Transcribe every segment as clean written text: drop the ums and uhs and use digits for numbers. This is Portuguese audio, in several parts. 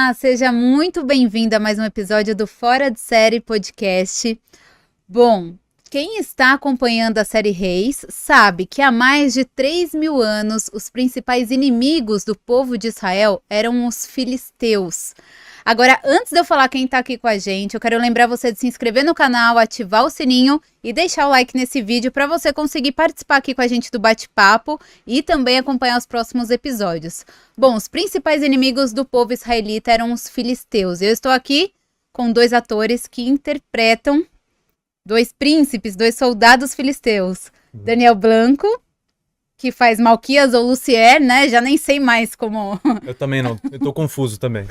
Olá, seja muito bem-vindo a mais um episódio do Fora de Série Podcast. Bom, quem está acompanhando a série Reis sabe que há mais de 3.000 anos os principais inimigos do povo de Israel eram os filisteus. Agora, antes de eu falar quem está aqui com a gente, eu quero lembrar você de se inscrever no canal, ativar o sininho e deixar o like nesse vídeo para você conseguir participar aqui com a gente do bate-papo e também acompanhar os próximos episódios. Bom, os principais inimigos do povo israelita eram os filisteus. Eu estou aqui com dois atores que interpretam dois príncipes, dois soldados filisteus. Daniel Blanco, que faz Malquias ou Lucier, né? Já nem sei mais como... Eu também não, eu tô confuso também.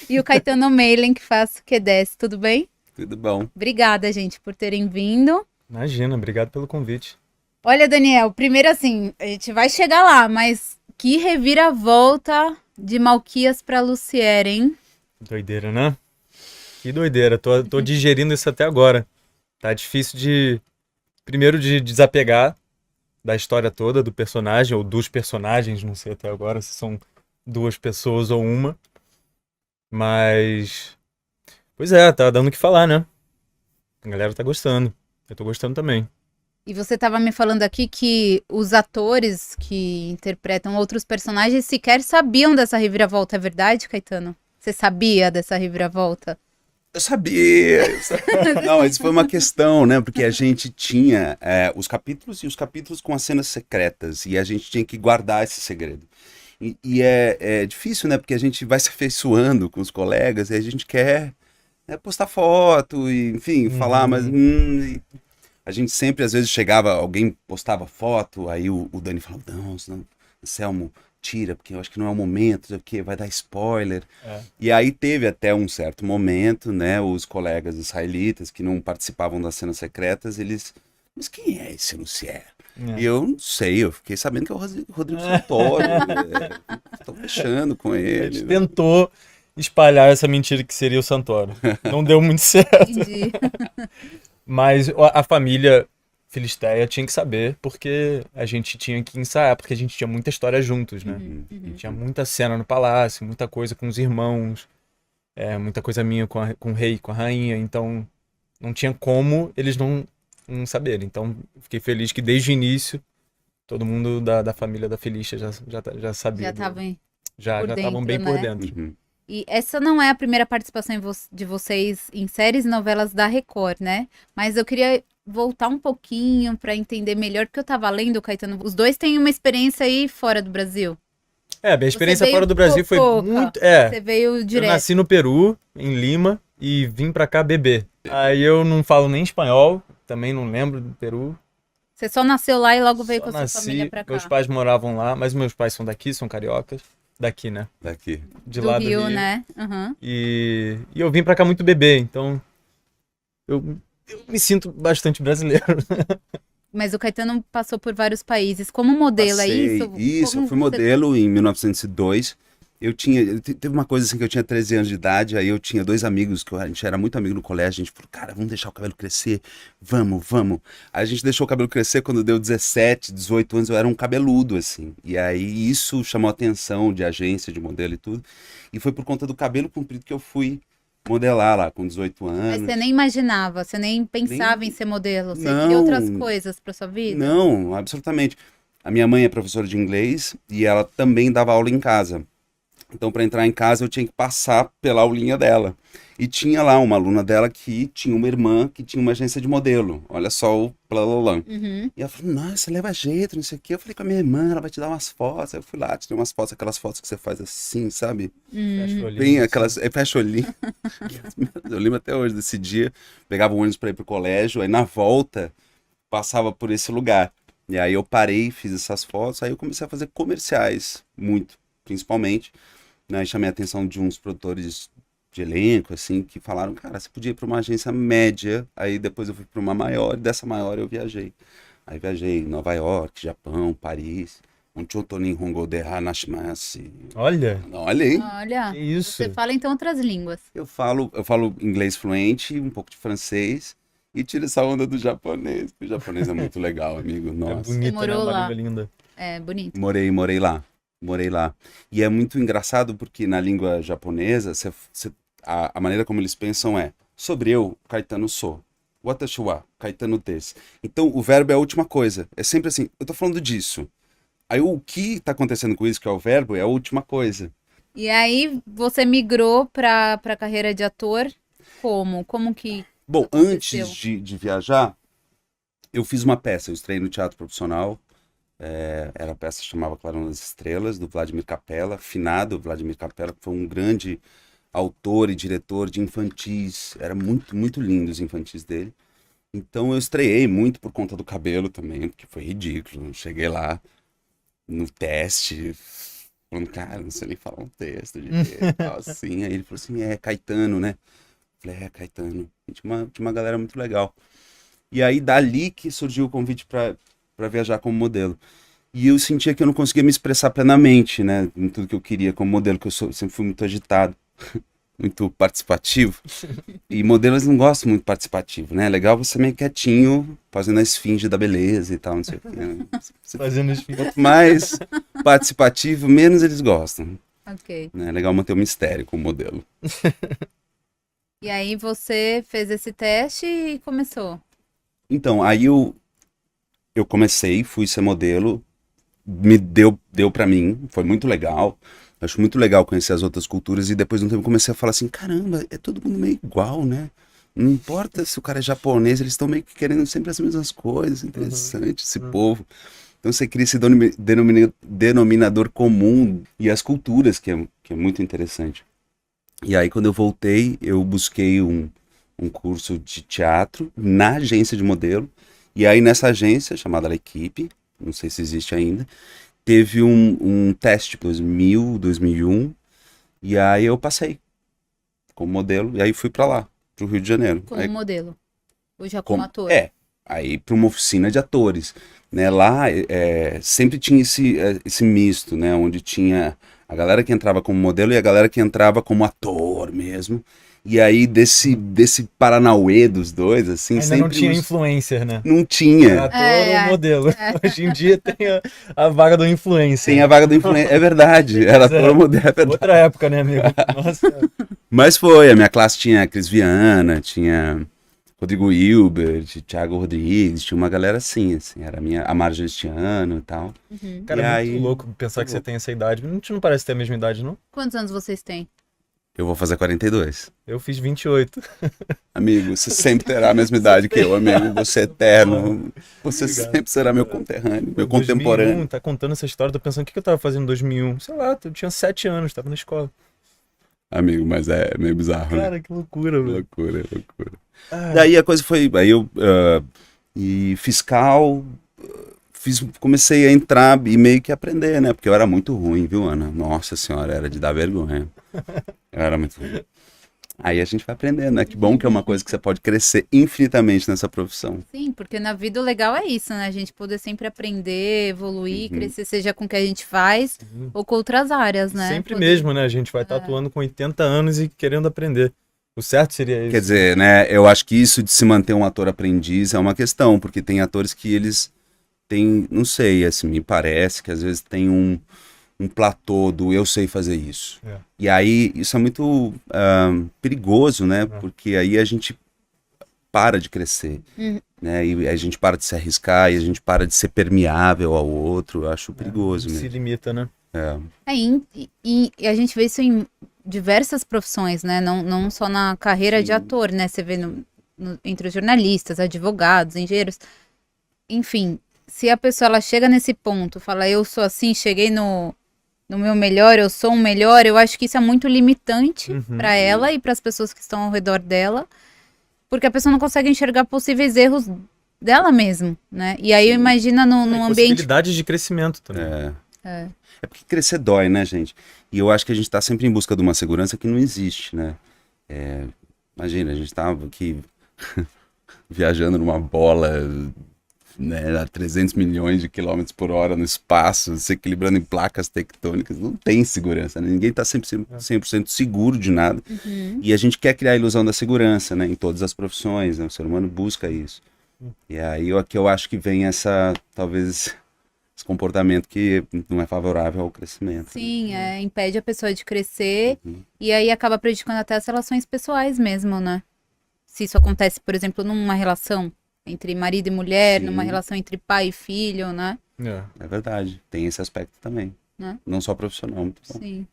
E o Caetano Meilen, que faz Quedes, tudo bem? Tudo bom. Obrigada, gente, por terem vindo. Imagina, obrigado pelo convite. Olha, Daniel, primeiro assim, a gente vai chegar lá, mas que reviravolta de Malquias pra Lucier, hein? Doideira, né? Que doideira, tô digerindo isso até agora. Tá difícil primeiro de desapegar da história toda do personagem, ou dos personagens, não sei até agora se são duas pessoas ou uma. Mas, pois é, tá dando o que falar, né? A galera tá gostando, eu tô gostando também. E você tava me falando aqui que os atores que interpretam outros personagens sequer sabiam dessa reviravolta, é verdade, Caetano? Você sabia dessa reviravolta? Eu sabia. Não, mas foi uma questão, né? Porque a gente tinha os capítulos com as cenas secretas e a gente tinha que guardar esse segredo. E é difícil, né? Porque a gente vai se afeiçoando com os colegas e a gente quer postar foto e, enfim, falar, mas... a gente sempre, às vezes, chegava, alguém postava foto, aí o Dani falava, não, Anselmo, tira, porque eu acho que não é o momento, porque vai dar spoiler. E aí teve até um certo momento, né, os colegas israelitas que não participavam das cenas secretas, mas quem é esse Lucier? E eu não sei, eu fiquei sabendo que é o Rodrigo Santoro, estão fechando com A ele. gente tentou espalhar essa mentira que seria o Santoro. Não deu muito certo. Entendi. Mas a família filisteia tinha que saber, porque a gente tinha que ensaiar, porque a gente tinha muita história juntos, né? A gente tinha muita cena no palácio, muita coisa com os irmãos, muita coisa minha com o rei, com a rainha, então não tinha como eles não saberem. Então fiquei feliz que desde o início todo mundo da família da Felícia já sabia. Já estavam bem por dentro. E essa não é a primeira participação de vocês em séries e novelas da Record, né? Mas eu queria voltar um pouquinho para entender melhor, porque eu tava lendo, Caetano, os dois têm uma experiência aí fora do Brasil. Minha experiência fora do Brasil foi muito... Você veio direto. Eu nasci no Peru, em Lima, e vim pra cá beber. Aí eu não falo nem espanhol, também não lembro do Peru. Você só nasceu lá e logo veio com a sua Nasci, família pra cá. Meus pais moravam lá, mas meus pais são daqui, são cariocas. Daqui, né? Daqui. De do lá Rio, do Rio, né? Uhum. E eu vim pra cá muito bebê, então eu me sinto bastante brasileiro. Mas o Caetano passou por vários países. Como modelo, é isso? Isso, eu fui modelo em 1902. Teve uma coisa assim que eu tinha 13 anos de idade, aí eu tinha dois amigos, a gente era muito amigo no colégio, a gente falou, cara, vamos deixar o cabelo crescer, vamos. Aí a gente deixou o cabelo crescer, quando deu 17, 18 anos, eu era um cabeludo, assim. E aí isso chamou a atenção de agência, de modelo e tudo. E foi por conta do cabelo comprido que eu fui modelar lá, com 18 anos. Mas você nem imaginava, você nem pensava em ser modelo, você queria outras coisas pra sua vida? Não, absolutamente. A minha mãe é professora de inglês e ela também dava aula em casa. Então, para entrar em casa, eu tinha que passar pela aulinha dela. E tinha lá uma aluna dela que tinha uma irmã que tinha uma agência de modelo. Olha só o plalalã. Uhum. E ela falou, nossa, leva jeito, não sei o quê. Eu falei com a minha irmã, ela vai te dar umas fotos. Aí eu fui lá, tirei umas fotos, aquelas fotos que você faz assim, sabe? Bem aquelas, fecha o olhinho. Eu lembro até hoje desse dia. Pegava o ônibus para ir pro colégio, aí na volta, passava por esse lugar. E aí eu parei, fiz essas fotos, aí eu comecei a fazer comerciais, muito, principalmente. Né, chamei a atenção de uns produtores de elenco, assim, que falaram, cara, você podia ir para uma agência média, aí depois eu fui para uma maior, e dessa maior eu viajei. Aí viajei em Nova York, Japão, Paris, onde eu tô em Hongo de Hanashimase. Olha, hein? Olha, que isso. você fala então outras línguas. Eu falo inglês fluente, um pouco de francês, e tiro essa onda do japonês, porque o japonês é muito legal, amigo, nossa. É bonito, Você morou né? Uma lá. língua linda. É bonito. Morei lá. morei lá. E é muito engraçado porque na língua japonesa, a maneira como eles pensam é sobre eu, Caetano sou. Watashi wa Caetano desu. Então o verbo é a última coisa. É sempre assim, eu tô falando disso. Aí o que tá acontecendo com isso, que é o verbo, é a última coisa. E aí você migrou para a carreira de ator? Como? Como que Bom, aconteceu? antes de viajar, eu fiz uma peça. Eu estreiei no teatro profissional. Era a peça que chamava Clarão das Estrelas, do Vladimir Capella, finado Vladimir Capella, que foi um grande autor e diretor de infantis. Era muito, muito lindo os infantis dele. Então eu estreiei muito por conta do cabelo também, porque foi ridículo. Cheguei lá no teste, falando, cara, não sei nem falar um texto de tal, assim. Aí ele falou assim, Caetano, né? Eu falei, Caetano. E tinha uma galera muito legal. E aí dali que surgiu o convite para viajar como modelo. E eu sentia que eu não conseguia me expressar plenamente, né? Em tudo que eu queria como modelo, que eu sempre fui muito agitado. Muito participativo. E modelos não gostam muito participativo, né? É legal você meio quietinho, fazendo a esfinge da beleza e tal, não sei o quê. Né? Fazendo esfinge. Quanto mais participativo, menos eles gostam. Ok. É legal manter o mistério com o modelo. E aí você fez esse teste e começou. Então, aí eu comecei, fui ser modelo, me deu pra mim, foi muito legal. Acho muito legal conhecer as outras culturas e depois de um tempo comecei a falar assim, caramba, é todo mundo meio igual, né? Não importa se o cara é japonês, eles estão meio que querendo sempre as mesmas coisas, interessante esse povo. Então você cria esse denominador comum e as culturas, que é muito interessante. E aí quando eu voltei, eu busquei um curso de teatro na agência de modelo, e aí nessa agência, chamada La Equipe, não sei se existe ainda, teve um teste 2001, e aí eu passei como modelo, e aí fui pra lá, pro Rio de Janeiro. Como Aí, modelo. Ou já como ator. aí pra uma oficina de atores, né, lá sempre tinha esse misto, né, onde tinha a galera que entrava como modelo e a galera que entrava como ator mesmo. E aí, desse paranauê dos dois, assim, Ainda sempre não tinha influencer, né? Não tinha. Ator ou modelo. Hoje em dia tem a vaga do influencer. Tem a vaga do influencer. É verdade. Era ator ou modelo. É verdade. Outra época, né, amigo? Nossa. Mas foi. A minha classe tinha Cris Viana, tinha Rodrigo Hilbert, Thiago Rodrigues. Tinha uma galera assim. Era a Marjorie este ano e tal. Cara, E é aí, muito louco pensar que você tem essa idade. Não parece ter a mesma idade, não? Quantos anos vocês têm? eu vou fazer 42. Eu fiz 28. Amigo, você sempre terá a mesma idade que eu, amigo. Você é eterno. Você sempre será meu conterrâneo, meu 2001, contemporâneo. tá contando essa história, tô pensando o que eu tava fazendo em 2001. Sei lá, eu tinha 7 anos, tava na escola. Amigo, mas é meio bizarro, né? Cara, que loucura, velho. Loucura. Ah, Daí a coisa foi... Aí eu... e fiscal... comecei a entrar e meio que aprender, né? Porque eu era muito ruim, viu, Ana? Nossa senhora, era de dar vergonha. Eu era muito ruim. Aí a gente vai aprendendo, né? Que bom que é uma coisa que você pode crescer infinitamente nessa profissão. Sim, porque na vida o legal é isso, né? A gente poder sempre aprender, evoluir, crescer, seja com o que a gente faz ou com outras áreas, né? sempre mesmo, né? A gente vai estar atuando com 80 anos e querendo aprender. O certo seria isso. Quer dizer, né? Eu acho que isso de se manter um ator aprendiz é uma questão, porque tem atores que eles têm, não sei, assim, me parece que às vezes tem um platô do eu sei fazer isso. E aí isso é muito perigoso, né? Porque aí a gente para de crescer, né? E a gente para de se arriscar e a gente para de ser permeável ao outro. Eu acho perigoso mesmo. Se limita, né? E a gente vê isso em diversas profissões, né? Não só na carreira de ator, né? Você vê entre os jornalistas, advogados, engenheiros, enfim. Se a pessoa ela chega nesse ponto, fala eu sou assim, cheguei no meu melhor, eu sou um melhor, eu acho que isso é muito limitante para ela e para as pessoas que estão ao redor dela, porque a pessoa não consegue enxergar possíveis erros dela mesmo, né? E aí imagina num ambiente... Possibilidades de crescimento também. É porque crescer dói, né, gente? E eu acho que a gente tá sempre em busca de uma segurança que não existe, né? Imagina, a gente tava aqui viajando numa bola... né, a 300 milhões de quilômetros por hora no espaço, se equilibrando em placas tectônicas, não tem segurança, né? Ninguém está 100% seguro de nada, e a gente quer criar a ilusão da segurança, né, em todas as profissões, né? O ser humano busca isso, e aí que eu acho que vem talvez esse comportamento que não é favorável ao crescimento. Sim, impede a pessoa de crescer Uhum. e aí acaba prejudicando até as relações pessoais mesmo, né? Se isso acontece, por exemplo, numa relação entre marido e mulher, Sim. numa relação entre pai e filho, né? É verdade, tem esse aspecto também. Né? Não só profissional, muito bom. Sim.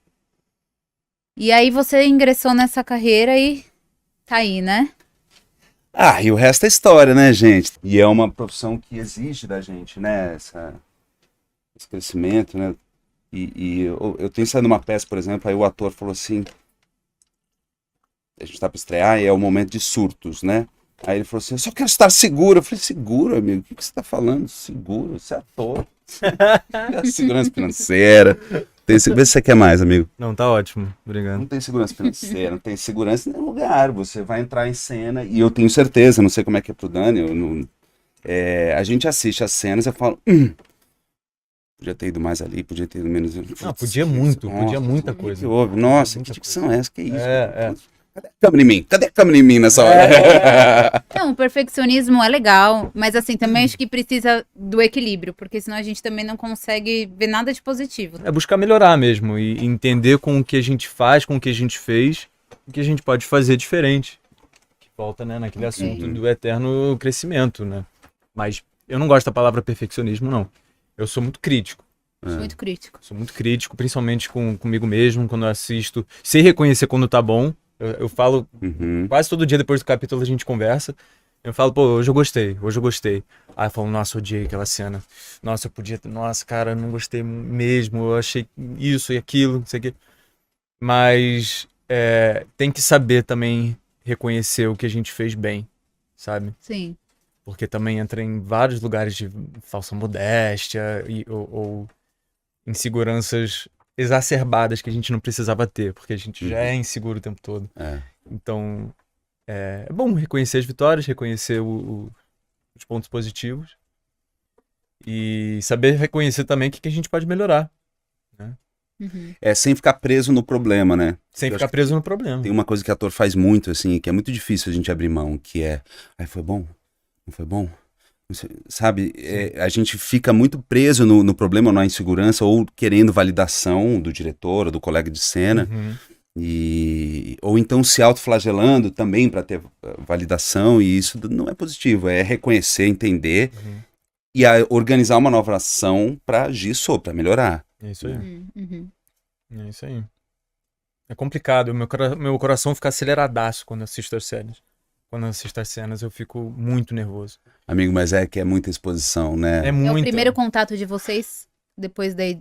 E aí você ingressou nessa carreira e tá aí, né? Ah, e o resto é história, né, gente? E é uma profissão que exige da gente, né, esse crescimento, né? E eu tenho saído numa peça, por exemplo, aí o ator falou assim, a gente tá pra estrear e é o momento de surtos, né? Aí ele falou assim, eu só quero estar seguro. Eu falei, seguro, amigo? O que você tá falando? Seguro? Você é ator. Segurança financeira. Vê se você quer mais, amigo. Não, tá ótimo. Obrigado. Não tem segurança financeira, não tem segurança em nenhum lugar. Você vai entrar em cena e eu tenho certeza, não sei como é que é pro Dani, a gente assiste as cenas e fala, podia ter ido mais ali, podia ter ido menos. Não, podia muito, podia muita coisa. Que houve? Nossa, Muita que dicção é essa? Que isso? É. Cadê a câmera em mim? Cadê a câmera em mim nessa hora? Não, o perfeccionismo é legal, mas assim, também acho que precisa do equilíbrio, porque senão a gente também não consegue ver nada de positivo. É buscar melhorar mesmo e entender com o que a gente faz, com o que a gente fez, o que a gente pode fazer diferente. Que volta, né, naquele assunto do eterno crescimento, né? Mas eu não gosto da palavra perfeccionismo, não. Eu sou muito crítico. Muito crítico. Sou muito crítico, principalmente comigo mesmo, quando eu assisto. Sei reconhecer quando tá bom. Eu falo Uhum. quase todo dia depois do capítulo a gente conversa. Eu falo, pô, hoje eu gostei. Aí eu falo, nossa, odiei aquela cena. Nossa, eu podia. Nossa, cara, não gostei mesmo. Eu achei isso e aquilo, não sei o quê. Mas tem que saber também reconhecer o que a gente fez bem, sabe? Sim. Porque também entra em vários lugares de falsa modéstia ou inseguranças exacerbadas que a gente não precisava ter, porque a gente já é inseguro o tempo todo. Então, é bom reconhecer as vitórias, reconhecer os pontos positivos e saber reconhecer também o que a gente pode melhorar, né? Uhum. Sem ficar preso no problema, né? Sem Eu ficar acho preso no problema. Tem uma coisa que o ator faz muito, assim, que é muito difícil a gente abrir mão, que é, foi bom? Não foi bom? Não sei, sabe, a gente fica muito preso no problema, ou na insegurança, ou querendo validação do diretor ou do colega de cena, ou então se autoflagelando também para ter validação, e isso não é positivo, é reconhecer, entender e organizar uma nova ação para agir para melhorar. É isso aí. Uhum. É isso aí. É complicado. Meu coração fica aceleradaço quando assisto as séries. Quando eu assisto as cenas, eu fico muito nervoso. Amigo, mas é que é muita exposição, né? É muito. É o primeiro contato de vocês depois daí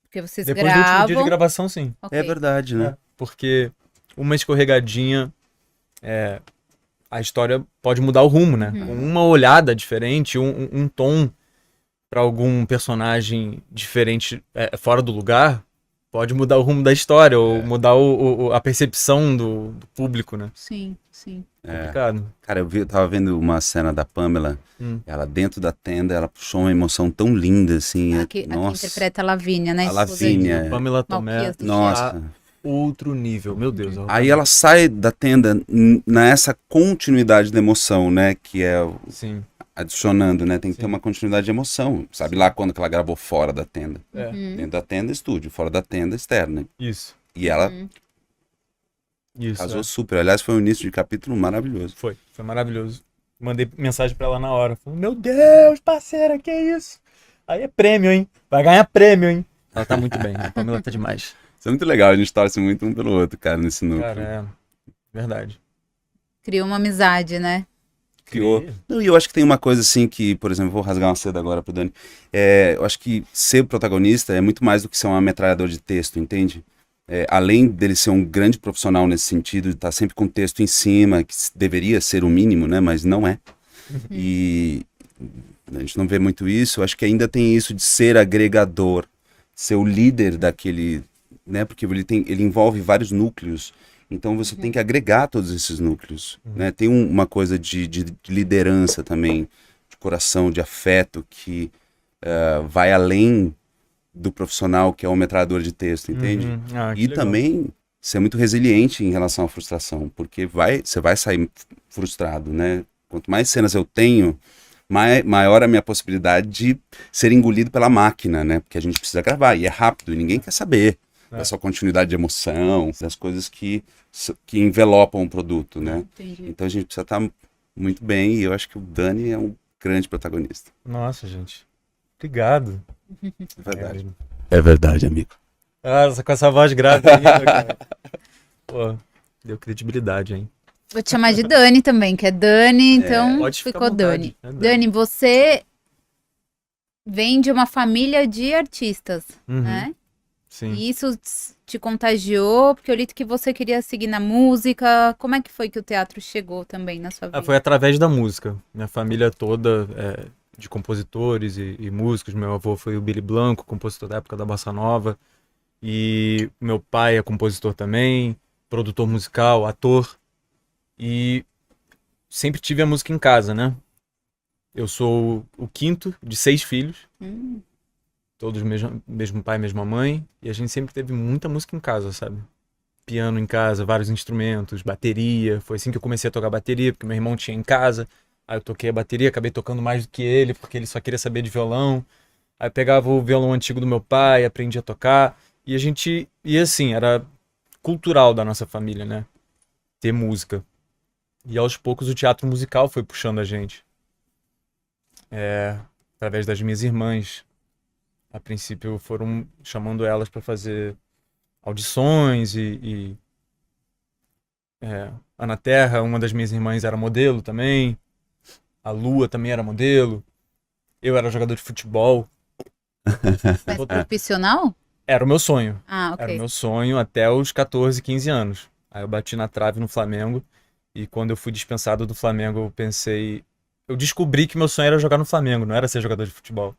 que vocês Depois gravam? do último dia de gravação, sim. Ok. É verdade, né? Porque uma escorregadinha, a história pode mudar o rumo, né? Uma olhada diferente, um tom para algum personagem diferente fora do lugar, pode mudar o rumo da história ou mudar a percepção do público, né? Sim, sim. Complicado. Cara, eu tava vendo uma cena da Pamela, ela dentro da tenda, ela puxou uma emoção tão linda, assim. Aqui Nossa, interpreta a Lavínia, né? A esposa Lavínia. de Pamela Tomé. Malquias do nossa. Chico. Outro nível, meu Deus. Aí ela sai da tenda nessa continuidade da emoção, né? Que é Sim. adicionando, né? Tem que ter uma continuidade de emoção. Sabe lá quando que ela gravou fora da tenda? Dentro da tenda, estúdio. Fora da tenda, externa. Isso. E ela Isso. casou super. Aliás, foi um início de capítulo maravilhoso. Foi maravilhoso. Mandei mensagem pra ela na hora. Falei, meu Deus, parceira, que isso? Aí é prêmio, hein? Vai ganhar prêmio, hein? Ela tá muito bem. A Pamela tá demais. Isso é muito legal. A gente torce muito um pelo outro, cara, nesse núcleo. Cara, verdade. Criou uma amizade, né? Criou. E eu acho que tem uma coisa assim que, por exemplo, vou rasgar uma seda agora pro Dani. Eu acho que ser protagonista é muito mais do que ser um metralhador de texto, entende? Além dele ser um grande profissional nesse sentido, de estar sempre com texto em cima, que deveria ser o mínimo, né? Mas não é. E a gente não vê muito isso. Eu acho que ainda tem isso de ser agregador, ser o líder daquele, né? Porque ele envolve vários núcleos. Então você tem que agregar todos esses núcleos, né? Tem uma coisa de liderança também, de coração, de afeto, que vai além do profissional que é o metralhador de texto, entende? E legal. também ser muito resiliente em relação à frustração, porque você vai sair frustrado, né? Quanto mais cenas eu tenho, maior a minha possibilidade de ser engolido pela máquina, né? Porque a gente precisa gravar, e é rápido, e ninguém quer saber da sua continuidade de emoção, das coisas que envelopam o produto, né? Entendi. Então a gente precisa estar muito bem, e eu acho que o Dani é um grande protagonista. Nossa, gente. Obrigado. É verdade. mesmo. É verdade, amigo. Com essa voz grave ainda, cara. Pô, deu credibilidade, hein? Vou te chamar de Dani também, que é Dani, então pode ficar ficou à vontade, Dani. é Dani. Dani, você vem de uma família de artistas, né? Sim. E isso te contagiou, porque eu li que você queria seguir na música. Como é que foi que o teatro chegou também na sua vida? Foi através da música. Minha família toda é de compositores e músicos. Meu avô foi o Billy Blanco, compositor da época da Bossa Nova. E meu pai é compositor também, produtor musical, ator. E sempre tive a música em casa, né? Eu sou o quinto de 6 filhos. Todos mesmo pai, mesma mãe. E a gente sempre teve muita música em casa, sabe? Piano em casa, vários instrumentos, bateria. Foi assim que eu comecei a tocar bateria, porque meu irmão tinha em casa. Aí eu toquei a bateria, acabei tocando mais do que ele, porque ele só queria saber de violão. Aí eu pegava o violão antigo do meu pai, aprendi a tocar. E a gente... E assim, era cultural da nossa família, né? Ter música. E aos poucos o teatro musical foi puxando a gente. Através das minhas irmãs. A princípio foram chamando elas para fazer audições Ana Terra, uma das minhas irmãs, era modelo também. A Lua também era modelo. Eu era jogador de futebol. Mas profissional? Era o meu sonho. Ah, ok. Era o meu sonho até os 14, 15 anos. Aí eu bati na trave no Flamengo. E quando eu fui dispensado do Flamengo, eu pensei... Eu descobri que meu sonho era jogar no Flamengo, não era ser jogador de futebol.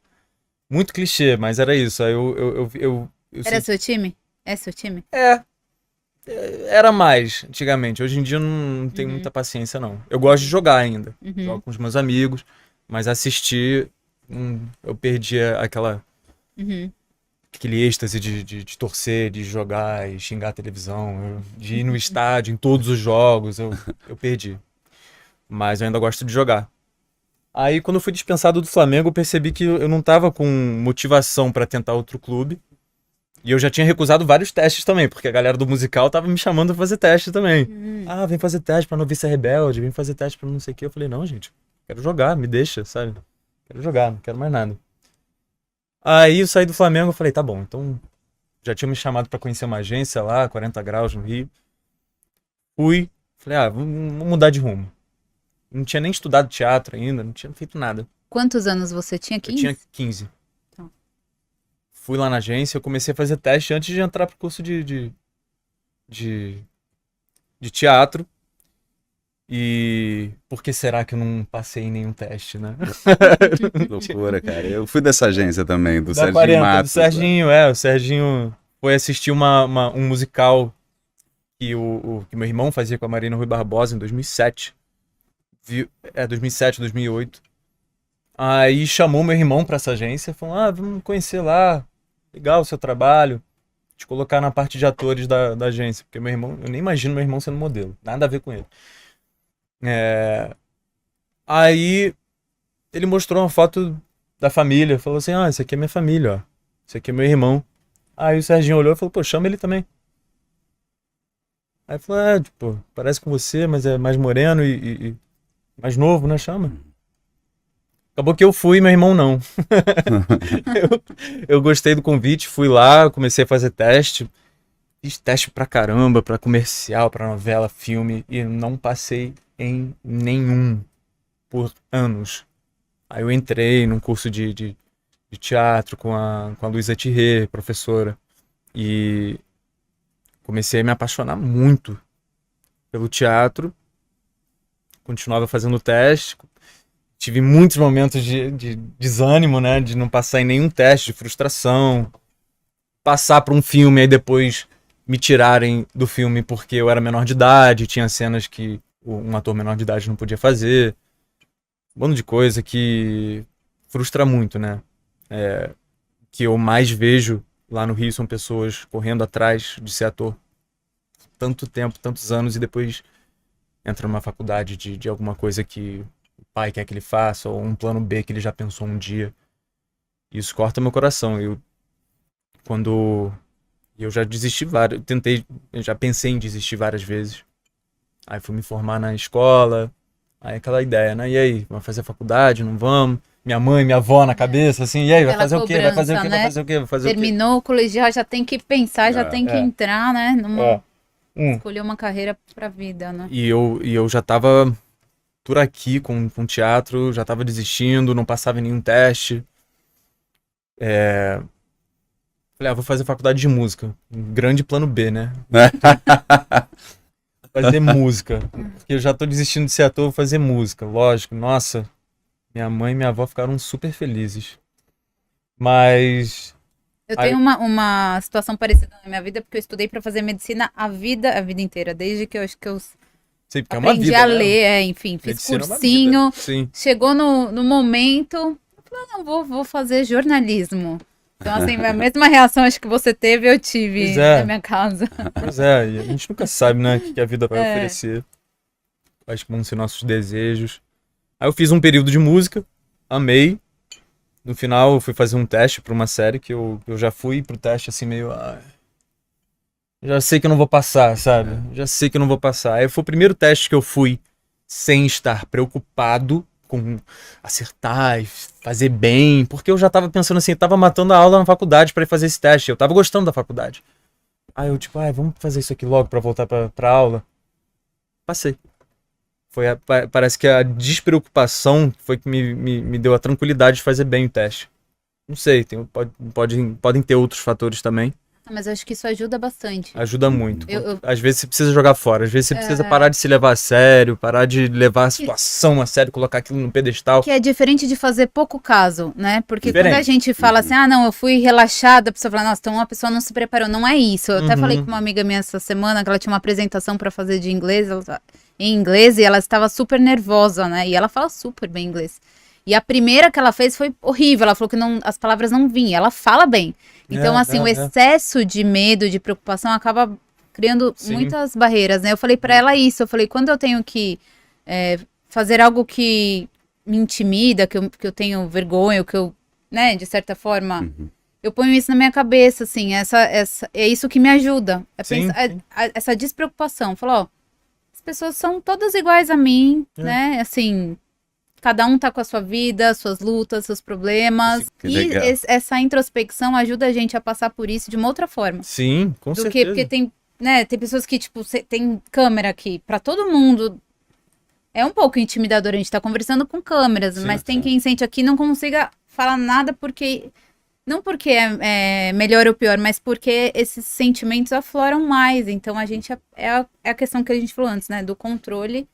Muito clichê, mas era isso. Aí eu Era seu time? É seu time? Era mais, antigamente. Hoje em dia eu não tenho muita paciência, não. Eu gosto de jogar ainda. Jogo com os meus amigos, mas assistir, eu perdi aquele êxtase de torcer, de jogar e xingar a televisão, de ir no estádio, em todos os jogos, eu perdi. Mas eu ainda gosto de jogar. Aí, quando eu fui dispensado do Flamengo, eu percebi que eu não tava com motivação pra tentar outro clube. E eu já tinha recusado vários testes também, porque a galera do musical tava me chamando pra fazer teste também. Vem fazer teste pra Noviça Rebelde, vem fazer teste pra não sei o que. Eu falei, não, gente, quero jogar, me deixa, sabe? Quero jogar, não quero mais nada. Aí eu saí do Flamengo e falei, tá bom, então já tinha me chamado pra conhecer uma agência lá, 40 graus no Rio. Fui, falei, vamos mudar de rumo. Não tinha nem estudado teatro ainda, não tinha feito nada. Quantos anos você tinha? 15? Eu tinha 15. Então. Fui lá na agência, eu comecei a fazer teste antes de entrar pro curso de teatro. E por que será que eu não passei em nenhum teste, né? Que loucura, cara. Eu fui dessa agência também, do Da Serginho 40, Matos. do Serginho, o Serginho foi assistir um musical que que meu irmão fazia com a Marina Rui Barbosa em 2007. 2007, 2008. Aí chamou meu irmão pra essa agência, falou, vamos conhecer lá, legal o seu trabalho, te colocar na parte de atores da agência, porque meu irmão, eu nem imagino meu irmão sendo modelo, nada a ver com ele. Aí ele mostrou uma foto da família, falou assim, esse aqui é minha família, ó, esse aqui é meu irmão. Aí o Serginho olhou e falou, pô, chama ele também. Aí falou, tipo, parece com você, mas é mais moreno e mais novo, né? Chama. Acabou que eu fui e meu irmão não. eu gostei do convite, fui lá, comecei a fazer teste. Fiz teste pra caramba, pra comercial, pra novela, filme. E não passei em nenhum por anos. Aí eu entrei num curso de teatro com a Luísa Thierry, professora. E comecei a me apaixonar muito pelo teatro. Continuava fazendo teste, tive muitos momentos de desânimo, né, de não passar em nenhum teste, de frustração, passar para um filme e depois me tirarem do filme porque eu era menor de idade, tinha cenas que um ator menor de idade não podia fazer, um bando de coisa que frustra muito, né, que eu mais vejo lá no Rio são pessoas correndo atrás de ser ator tanto tempo, tantos anos e depois entra numa faculdade de alguma coisa que o pai quer que ele faça, ou um plano B que ele já pensou um dia. Isso corta meu coração. Quando eu já desisti eu já pensei em desistir várias vezes. Aí fui me formar na escola, aí aquela ideia, né? E aí, vamos fazer faculdade, não vamos? Minha mãe, minha avó na cabeça, assim, e aí, vai Aquela fazer o quê? Vai fazer o quê? cobrança, Vai fazer o quê? Vai fazer o quê? Terminou o colegial, já tem que pensar, já tem que entrar, né? É. Escolher uma carreira pra vida, né? E eu já tava por aqui com teatro, já tava desistindo, não passava em nenhum teste. Falei, vou fazer faculdade de música. Um grande plano B, né? Fazer música. Porque eu já tô desistindo de ser ator, vou fazer música. Lógico, nossa. Minha mãe e minha avó ficaram super felizes. Mas... Eu tenho uma situação parecida na minha vida, porque eu estudei pra fazer medicina a vida inteira. Desde que eu acho que eu Sei, porque aprendi é uma vida, a né? ler, enfim, fiz Medicina é uma cursinho. vida. Sim. Chegou no momento, eu falei, não, vou fazer jornalismo. Então, assim, a mesma reação acho que você teve, eu tive Pois é. na minha casa. Pois é, e a gente nunca sabe, né, o que a vida vai oferecer. Quais vão ser nossos desejos. Aí eu fiz um período de música, amei. No final eu fui fazer um teste pra uma série que eu já fui pro teste assim meio... já sei que eu não vou passar, sabe? Já sei que eu não vou passar. Aí foi o primeiro teste que eu fui sem estar preocupado com acertar e fazer bem, porque eu já tava pensando assim, eu tava matando a aula na faculdade pra ir fazer esse teste, eu tava gostando da faculdade. Aí eu tipo, vamos fazer isso aqui logo pra voltar pra aula. Passei. Parece que a despreocupação foi que me deu a tranquilidade de fazer bem o teste. Não sei, podem ter outros fatores também. Mas eu acho que isso ajuda bastante. Ajuda muito. Às vezes você precisa jogar fora, às vezes você precisa parar de se levar a sério, parar de levar a situação a sério, colocar aquilo no pedestal. Que é diferente de fazer pouco caso, né? Porque Diferente. quando a gente fala assim, não, eu fui relaxada, a pessoa fala, nossa, então uma pessoa não se preparou. Não é isso. Eu até falei com uma amiga minha essa semana que ela tinha uma apresentação pra fazer de inglês, em inglês, e ela estava super nervosa, né? E ela fala super bem inglês. E a primeira que ela fez foi horrível, ela falou que as palavras não vinham, ela fala bem. Então, o excesso de medo, de preocupação acaba criando muitas barreiras, né? Eu falei pra ela isso, eu falei, quando eu tenho que fazer algo que me intimida, que eu tenho vergonha, que eu, né, de certa forma, eu ponho isso na minha cabeça, assim, é isso que me ajuda. Essa despreocupação. Falou, as pessoas são todas iguais a mim, né? Assim, cada um tá com a sua vida, suas lutas, seus problemas. E essa introspecção ajuda a gente a passar por isso de uma outra forma. Sim, com certeza. Porque tem pessoas que, tipo, tem câmera aqui. Pra todo mundo é um pouco intimidador. A gente tá conversando com câmeras, mas tem quem sente aqui e não consiga falar nada porque... Não porque é melhor ou pior, mas porque esses sentimentos afloram mais. Então, a gente... É a questão que a gente falou antes, né? Do controle...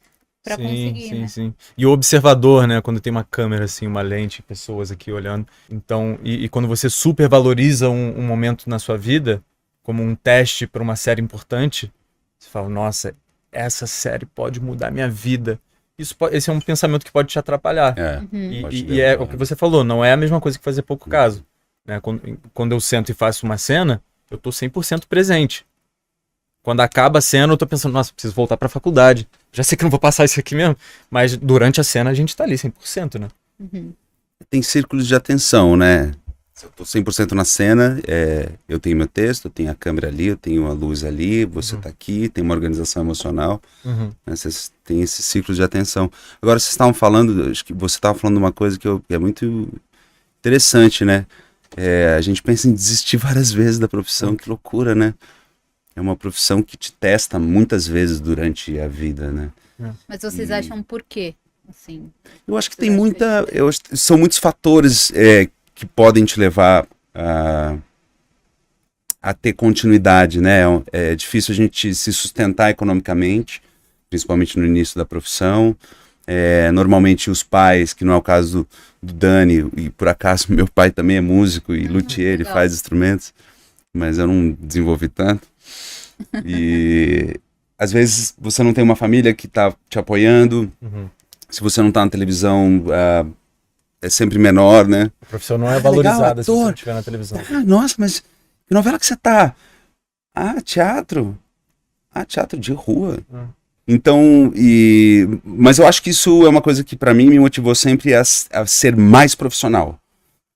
Pra conseguir, né? Sim. E o observador, né? Quando tem uma câmera, assim, uma lente, pessoas aqui olhando. Então, e quando você supervaloriza um momento na sua vida, como um teste para uma série importante, você fala, nossa, essa série pode mudar minha vida. Esse é um pensamento que pode te atrapalhar. E é o que você falou, não é a mesma coisa que fazer pouco caso. Né? Quando eu sento e faço uma cena, eu tô 100% presente. Quando acaba a cena, eu tô pensando, nossa, preciso voltar pra faculdade. Já sei que não vou passar isso aqui mesmo. Mas durante a cena a gente tá ali 100%, né? Tem círculos de atenção, né? Se eu tô 100% na cena, eu tenho meu texto, eu tenho a câmera ali, eu tenho a luz ali, você tá aqui, tem uma organização emocional. Né? Vocês têm esse círculo de atenção. Agora, vocês estavam falando, acho que você estava falando uma coisa que é muito interessante, né? A gente pensa em desistir várias vezes da profissão, que loucura, né? É uma profissão que te testa muitas vezes durante a vida, né? Mas vocês acham por quê? Assim, eu acho que tem muita... são muitos fatores que podem te levar a ter continuidade, né? É difícil a gente se sustentar economicamente, principalmente no início da profissão. Normalmente os pais, que não é o caso do Dani, e por acaso meu pai também é músico e luthier, ele faz instrumentos, mas eu não desenvolvi tanto. E às vezes você não tem uma família que tá te apoiando. Se você não tá na televisão, é sempre menor, né? A profissão não é valorizada legal, se você não estiver na televisão. Nossa, mas que novela que você tá? Teatro. Teatro de rua. Então, mas eu acho que isso é uma coisa que para mim me motivou sempre a ser mais profissional,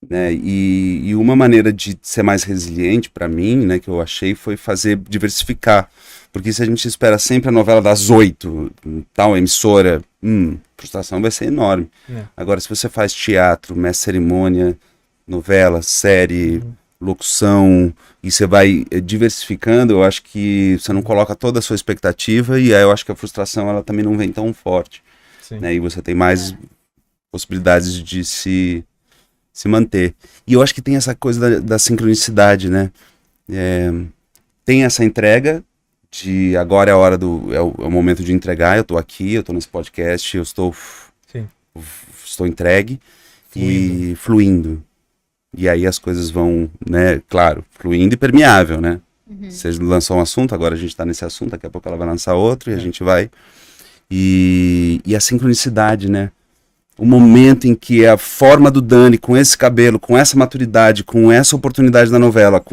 né? E uma maneira de ser mais resiliente para mim, né, que eu achei, foi diversificar. Porque se a gente espera sempre a novela das 8, tal emissora, frustração vai ser enorme. Agora, se você faz teatro, mestre cerimônia, novela, série, locução, e você vai diversificando, eu acho que você não coloca toda a sua expectativa, e aí eu acho que a frustração ela também não vem tão forte. Né? E você tem mais possibilidades de se manter. E eu acho que tem essa coisa da sincronicidade, né? Tem essa entrega de agora é a hora é o momento de entregar, eu tô aqui, eu tô nesse podcast, eu estou entregue e fluindo. E aí as coisas vão, né, claro, fluindo e permeável, né? Você lançou um assunto, agora a gente tá nesse assunto, daqui a pouco ela vai lançar outro e a gente vai. E a sincronicidade, né? O momento em que a forma do Dani, com esse cabelo, com essa maturidade, com essa oportunidade da novela,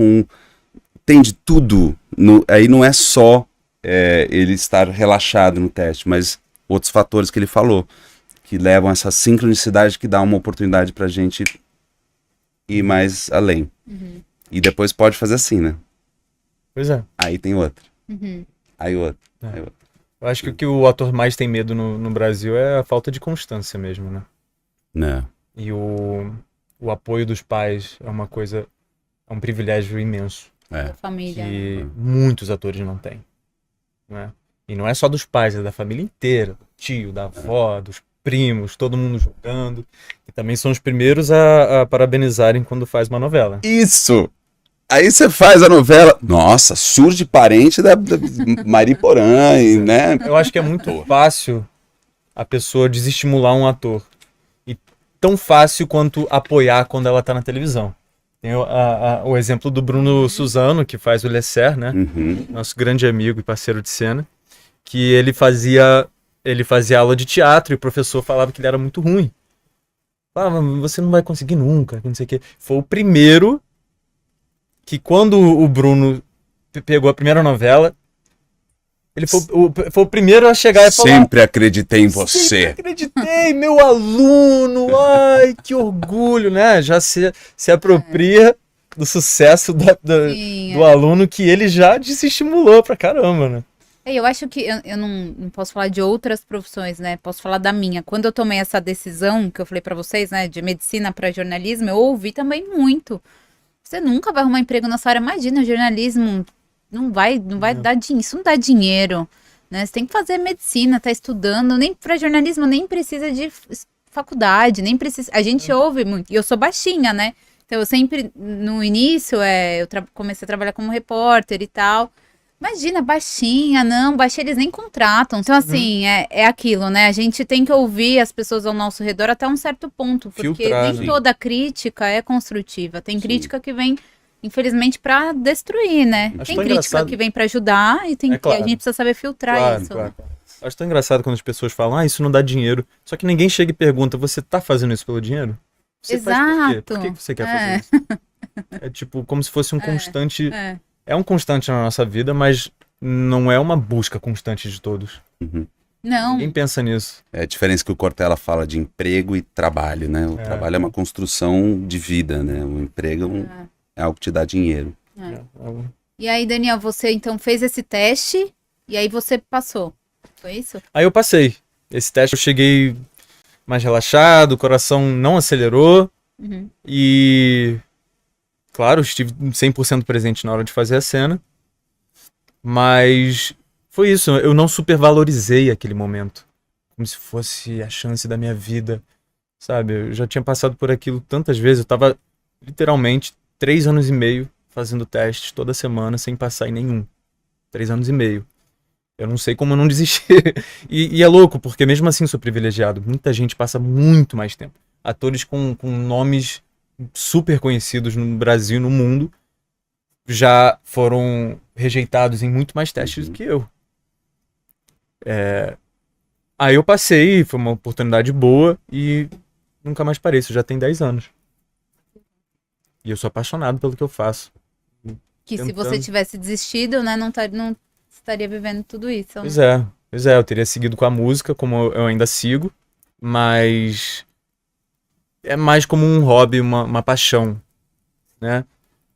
tem de tudo. Aí não é só ele estar relaxado no teste, mas outros fatores que ele falou, que levam essa sincronicidade que dá uma oportunidade pra gente ir mais além. E depois pode fazer assim, né? Pois é. Aí tem outro. Aí outro. Aí outro. Eu acho que o que o ator mais tem medo no Brasil é a falta de constância mesmo, né? Não. E o apoio dos pais é uma coisa, é um privilégio imenso. Da família. Que muitos atores não têm. Né? E não é só dos pais, é da família inteira. Do tio, da avó, dos primos, todo mundo jogando. E também são os primeiros a parabenizarem quando faz uma novela. Isso! Aí você faz a novela, nossa, surge parente da Mariporã, né? Eu acho que é muito fácil a pessoa desestimular um ator. E tão fácil quanto apoiar quando ela tá na televisão. Tem o exemplo do Bruno Suzano, que faz o Lesser, né? Nosso grande amigo e parceiro de cena. Que ele fazia aula de teatro e o professor falava que ele era muito ruim. Falava, você não vai conseguir nunca, não sei o quê. Foi o primeiro que quando o Bruno pegou a primeira novela, ele foi o primeiro a chegar e falar... Sempre acreditei em você. Sempre acreditei, meu aluno, ai, que orgulho, né? Já se apropria do sucesso do aluno que ele já desestimulou pra caramba, né? Eu acho que eu não posso falar de outras profissões, né? Posso falar da minha. Quando eu tomei essa decisão, que eu falei pra vocês, né, de medicina pra jornalismo, eu ouvi também muito. Você nunca vai arrumar emprego nessa área. Imagina, jornalismo não vai dar dinheiro. Isso não dá dinheiro, né? Você tem que fazer medicina, tá estudando. Nem para jornalismo nem precisa de faculdade, nem precisa. A gente ouve muito. E eu sou baixinha, né? Então eu sempre, no início, eu comecei a trabalhar como repórter e tal. Imagina, baixinha, eles nem contratam. Então, assim, é aquilo, né? A gente tem que ouvir as pessoas ao nosso redor até um certo ponto, porque nem toda crítica é construtiva. Tem crítica que vem, infelizmente, pra destruir, né? Tem crítica que vem pra ajudar e tem a gente precisa saber filtrar isso. Claro. Acho tão engraçado quando as pessoas falam, isso não dá dinheiro. Só que ninguém chega e pergunta, você tá fazendo isso pelo dinheiro? Você Exato. faz por quê? Por que você quer fazer isso? É tipo, como se fosse um constante... É um constante na nossa vida, mas não é uma busca constante de todos. Não. Ninguém pensa nisso. É a diferença que o Cortella fala de emprego e trabalho, né? O trabalho é uma construção de vida, né? O emprego é algo que te dá dinheiro. E aí, Daniel, você então fez esse teste e aí você passou, foi isso? Aí eu passei. Esse teste eu cheguei mais relaxado, o coração não acelerou e... Claro, estive 100% presente na hora de fazer a cena, mas foi isso, eu não supervalorizei aquele momento, como se fosse a chance da minha vida, sabe? Eu já tinha passado por aquilo tantas vezes, eu tava literalmente 3 anos e meio fazendo testes toda semana sem passar em nenhum. 3 anos e meio. Eu não sei como eu não desisti. E é louco, porque mesmo assim sou privilegiado, muita gente passa muito mais tempo. Atores com nomes... super conhecidos no Brasil e no mundo já foram rejeitados em muito mais testes do que eu. Aí eu passei, foi uma oportunidade boa e nunca mais parei, isso já tem 10 anos. E eu sou apaixonado pelo que eu faço. Que se você tivesse desistido, né, não estaria vivendo tudo isso. Pois é. Pois é, eu teria seguido com a música, como eu ainda sigo, mas é mais como um hobby, uma paixão, né?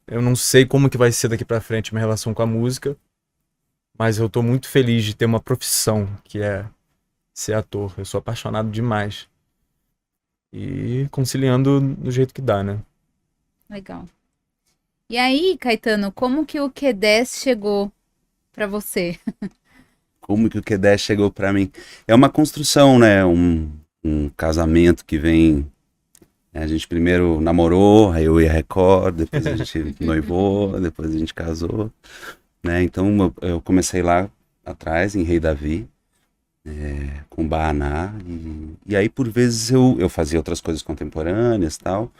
Eu não sei como que vai ser daqui pra frente minha relação com a música, mas eu tô muito feliz de ter uma profissão, que é ser ator. Eu sou apaixonado demais. E conciliando do jeito que dá, né? Legal. E aí, Caetano, como que o Q10 chegou pra você? Como que o Q10 chegou pra mim? É uma construção, né? Um casamento que vem. A gente primeiro namorou, aí eu ia Record, depois a gente noivou, depois a gente casou, né? Então eu comecei lá atrás, em Rei Davi, com Bahaná, e aí por vezes eu fazia outras coisas contemporâneas e tal.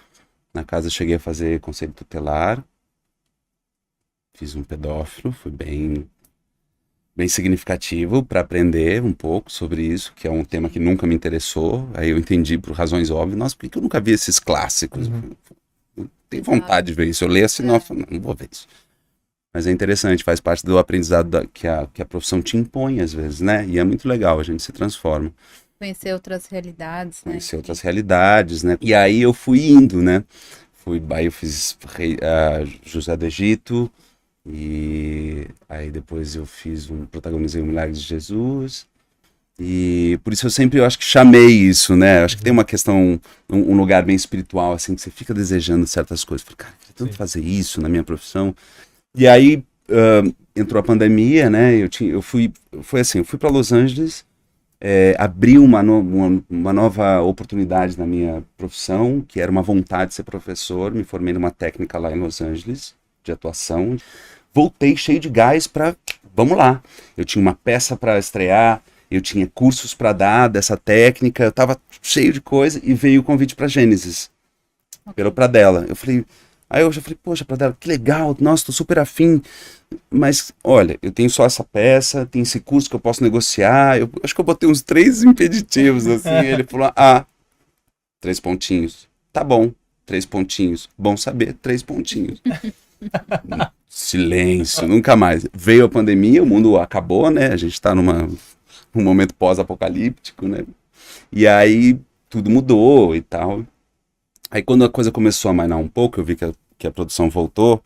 Na casa eu cheguei a fazer conselho tutelar, fiz um pedófilo, foi bem significativo para aprender um pouco sobre isso, que é um tema que nunca me interessou. Aí eu entendi por razões óbvias, nossa, por que eu nunca vi esses clássicos? Eu tenho vontade de ver isso. Eu leio assim, nossa, não vou ver isso. Mas é interessante, faz parte do aprendizado que a profissão te impõe às vezes, né? E é muito legal, a gente se transforma. Conhecer outras realidades, né? Conhecer outras realidades, né? E aí eu fui indo, né? Aí eu fiz José do Egito, e aí depois eu protagonizei o Milagre de Jesus, e por isso eu acho que chamei isso, né? Acho que tem uma questão, um lugar bem espiritual, assim, que você fica desejando certas coisas. Falei, cara, eu queria tanto fazer isso na minha profissão. E aí entrou a pandemia, né? Eu fui para Los Angeles, abri uma nova oportunidade na minha profissão, que era uma vontade de ser professor. Me formei numa técnica lá em Los Angeles, de atuação. Voltei cheio de gás vamos lá. Eu tinha uma peça para estrear, eu tinha cursos para dar dessa técnica, eu estava cheio de coisa, e veio o convite para Gênesis, pelo Pradella. Aí eu já falei, poxa, Pradella, que legal, nossa, tô super afim, mas olha, eu tenho só essa peça, tem esse curso que eu posso negociar, eu acho que eu botei uns 3 impeditivos, assim. Ele falou, 3 pontinhos, tá bom, 3 pontinhos, bom saber, 3 pontinhos. Silêncio, nunca mais. Veio a pandemia, o mundo acabou, né? A gente está num momento pós-apocalíptico, né? E aí tudo mudou e tal. Aí quando a coisa começou a amainar um pouco, eu vi que a produção voltou,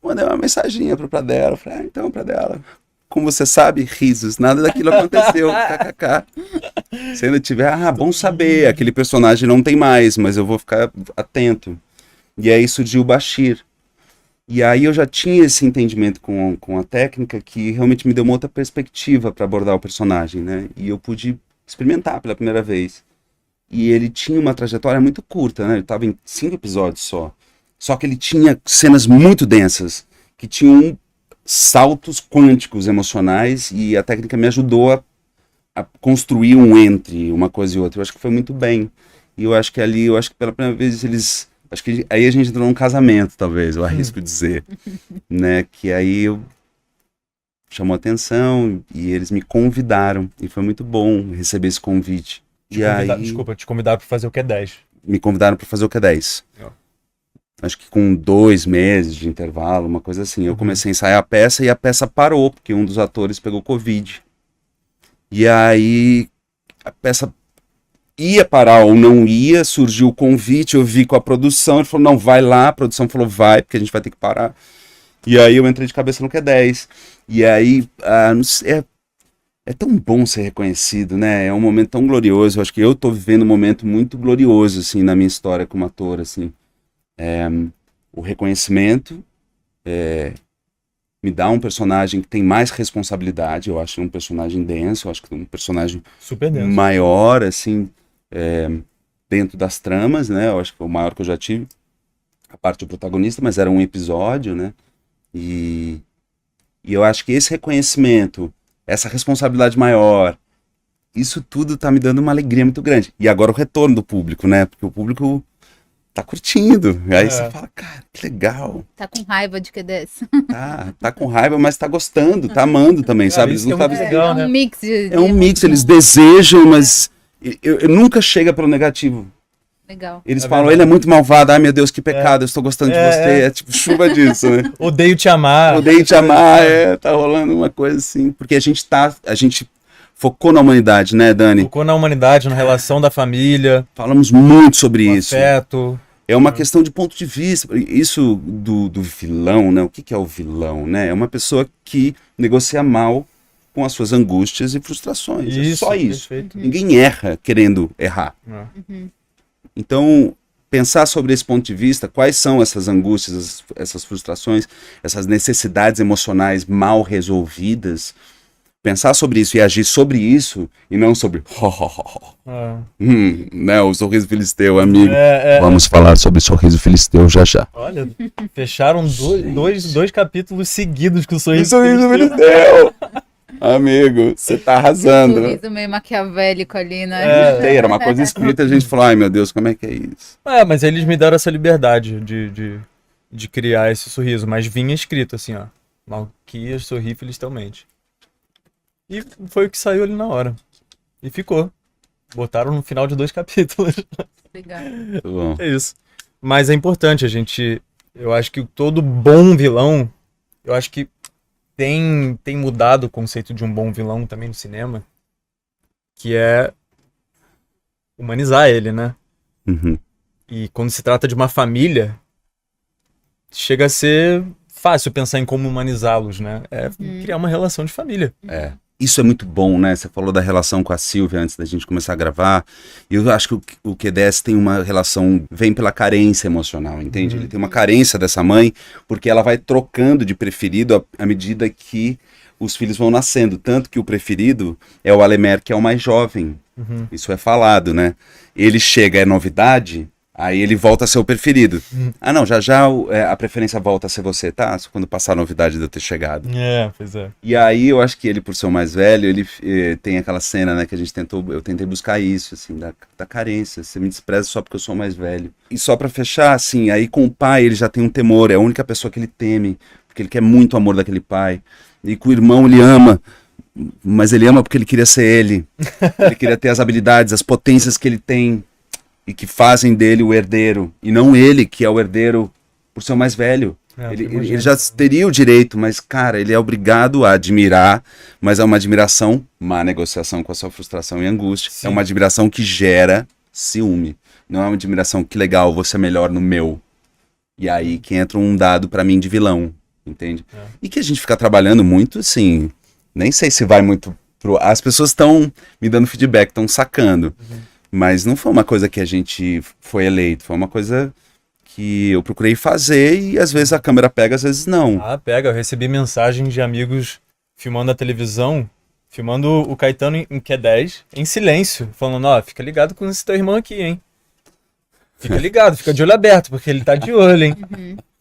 mandei uma mensaginha pro Pradella. Falei, então, Pradella, como você sabe, risos, nada daquilo aconteceu, kkk. Se ainda tiver, bom saber, aquele personagem não tem mais, mas eu vou ficar atento. E aí surgiu o Bashir. E aí eu já tinha esse entendimento com a técnica, que realmente me deu uma outra perspectiva para abordar o personagem, né? E eu pude experimentar pela primeira vez. E ele tinha uma trajetória muito curta, né? Ele estava em 5 episódios só. Só que ele tinha cenas muito densas, que tinham saltos quânticos emocionais, e a técnica me ajudou a construir um entre uma coisa e outra. Eu acho que foi muito bem. E eu acho que pela primeira vez acho que aí a gente entrou num casamento, talvez, eu arrisco dizer, né? Que aí chamou atenção e eles me convidaram, e foi muito bom receber esse convite. Te convidaram para fazer o Q10. Me convidaram para fazer o Q10. Acho que com 2 meses de intervalo, uma coisa assim. Eu comecei a ensaiar a peça, e a peça parou, porque um dos atores pegou Covid. E aí a peça ia parar ou não ia, surgiu o convite, eu vi com a produção, ele falou, não, vai lá, a produção falou, vai, porque a gente vai ter que parar. E aí eu entrei de cabeça no Q10. E aí, é tão bom ser reconhecido, né? É um momento tão glorioso. Eu acho que eu tô vivendo um momento muito glorioso, assim, na minha história como ator, assim. O reconhecimento me dá um personagem que tem mais responsabilidade. Eu acho um personagem denso, eu acho que é um personagem super denso, maior, assim, dentro das tramas, né? Eu acho que é o maior que eu já tive, a parte do protagonista, mas era um episódio, né? E eu acho que esse reconhecimento, essa responsabilidade maior, isso tudo tá me dando uma alegria muito grande. E agora o retorno do público, né? Porque o público tá curtindo. Aí você fala, cara, que legal. Tá com raiva de Q10. Tá com raiva, mas tá gostando, tá amando também, sabe? Eles não legal, né? Um mix de é um mix, eles desejam, mas eu nunca chega pelo negativo. Legal. Eles falam, ele é muito malvado, ai meu Deus, que pecado, eu estou gostando de você. É tipo chuva disso, né? Odeio te amar. Odeio te amar, tá rolando uma coisa assim. Porque a gente focou na humanidade, né, Dani? Focou na humanidade, na relação da família, Falamos muito sobre o isso. afeto. É uma questão de ponto de vista. Isso do vilão, né? O que é o vilão, né? É uma pessoa que negocia mal com as suas angústias e frustrações. É só isso. Perfeito. Ninguém erra querendo errar. É. Então, pensar sobre esse ponto de vista, quais são essas angústias, essas frustrações, essas necessidades emocionais mal resolvidas, pensar sobre isso e agir sobre isso, e não sobre né, o sorriso filisteu, amigo. Vamos falar sobre o sorriso filisteu já já. Olha, fecharam dois capítulos seguidos com o sorriso filisteu! Amigo, você tá arrasando. Um sorriso meio maquiavélico ali, né? Era uma coisa escrita, a gente falou, ai meu Deus, como é que é isso? Mas eles me deram essa liberdade de criar esse sorriso, mas vinha escrito assim, ó, Malquias sorri filisteusamente. E foi o que saiu ali na hora. E ficou. Botaram no final de 2 capítulos. Legal. Muito bom. É isso. Mas é importante a gente... Eu acho que todo bom vilão... Eu acho que tem mudado o conceito de um bom vilão também no cinema. Que é humanizar ele, né? Uhum. E quando se trata de uma família, chega a ser fácil pensar em como humanizá-los, né? É criar uma relação de família. Isso é muito bom, né? Você falou da relação com a Silvia antes da gente começar a gravar. E eu acho que o Q10 tem uma relação, vem pela carência emocional, entende? Ele tem uma carência dessa mãe, porque ela vai trocando de preferido à medida que os filhos vão nascendo. Tanto que o preferido é o Alemer, que é o mais jovem. Isso é falado, né? Ele chega, é novidade, aí ele volta a ser o preferido. Ah, não, já a preferência volta a ser você, tá? Só quando passar a novidade de eu ter chegado. Pois é. E aí eu acho que ele, por ser o mais velho, ele tem aquela cena, né, que eu tentei buscar isso, assim, da carência. Você me despreza só porque eu sou o mais velho. E só pra fechar, assim, aí com o pai ele já tem um temor, é a única pessoa que ele teme, porque ele quer muito o amor daquele pai. E com o irmão ele ama, mas ele ama porque ele queria ser ele. Ele queria ter as habilidades, as potências que ele tem e que fazem dele o herdeiro. E não ele, que é o herdeiro por ser o mais velho. Ele já teria o direito, mas, cara, ele é obrigado a admirar, mas é uma admiração, má negociação com a sua frustração e angústia. Sim. É uma admiração que gera ciúme. Não é uma admiração que legal, você é melhor no meu. E aí que entra um dado pra mim de vilão, entende? E que a gente fica trabalhando muito, assim, nem sei se vai muito pro... As pessoas estão me dando feedback, estão sacando. Mas não foi uma coisa que a gente foi eleito, foi uma coisa que eu procurei fazer e às vezes a câmera pega, às vezes não. Pega. Eu recebi mensagens de amigos filmando a televisão, filmando o Caetano em Q10, em silêncio, falando, fica ligado com esse teu irmão aqui, hein? Fica ligado, fica de olho aberto, porque ele tá de olho, hein?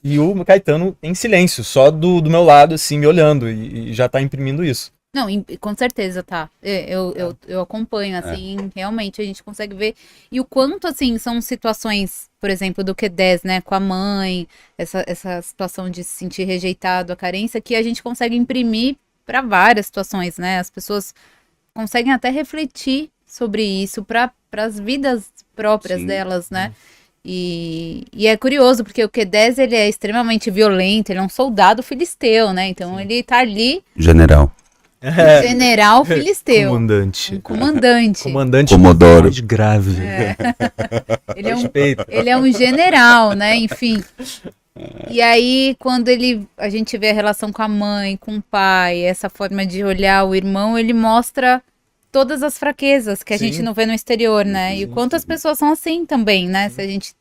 E o Caetano em silêncio, só do meu lado, assim, me olhando, e já tá imprimindo isso. Não, com certeza, tá. Eu acompanho, assim, realmente a gente consegue ver. E o quanto, assim, são situações, por exemplo, do Q10, né, com a mãe, essa situação de se sentir rejeitado, a carência, que a gente consegue imprimir para várias situações, né? As pessoas conseguem até refletir sobre isso para as vidas próprias delas, né? E é curioso, porque o Q10, ele é extremamente violento, ele é um soldado filisteu, né? Então ele tá ali... General filisteu. Comandante. Um comandante. Comodoro. Mais grave. Ele é um general, né? Enfim. E aí, quando a gente vê a relação com a mãe, com o pai, essa forma de olhar o irmão, ele mostra todas as fraquezas que a gente não vê no exterior, né? E o quanto as pessoas são assim também, né? Se a gente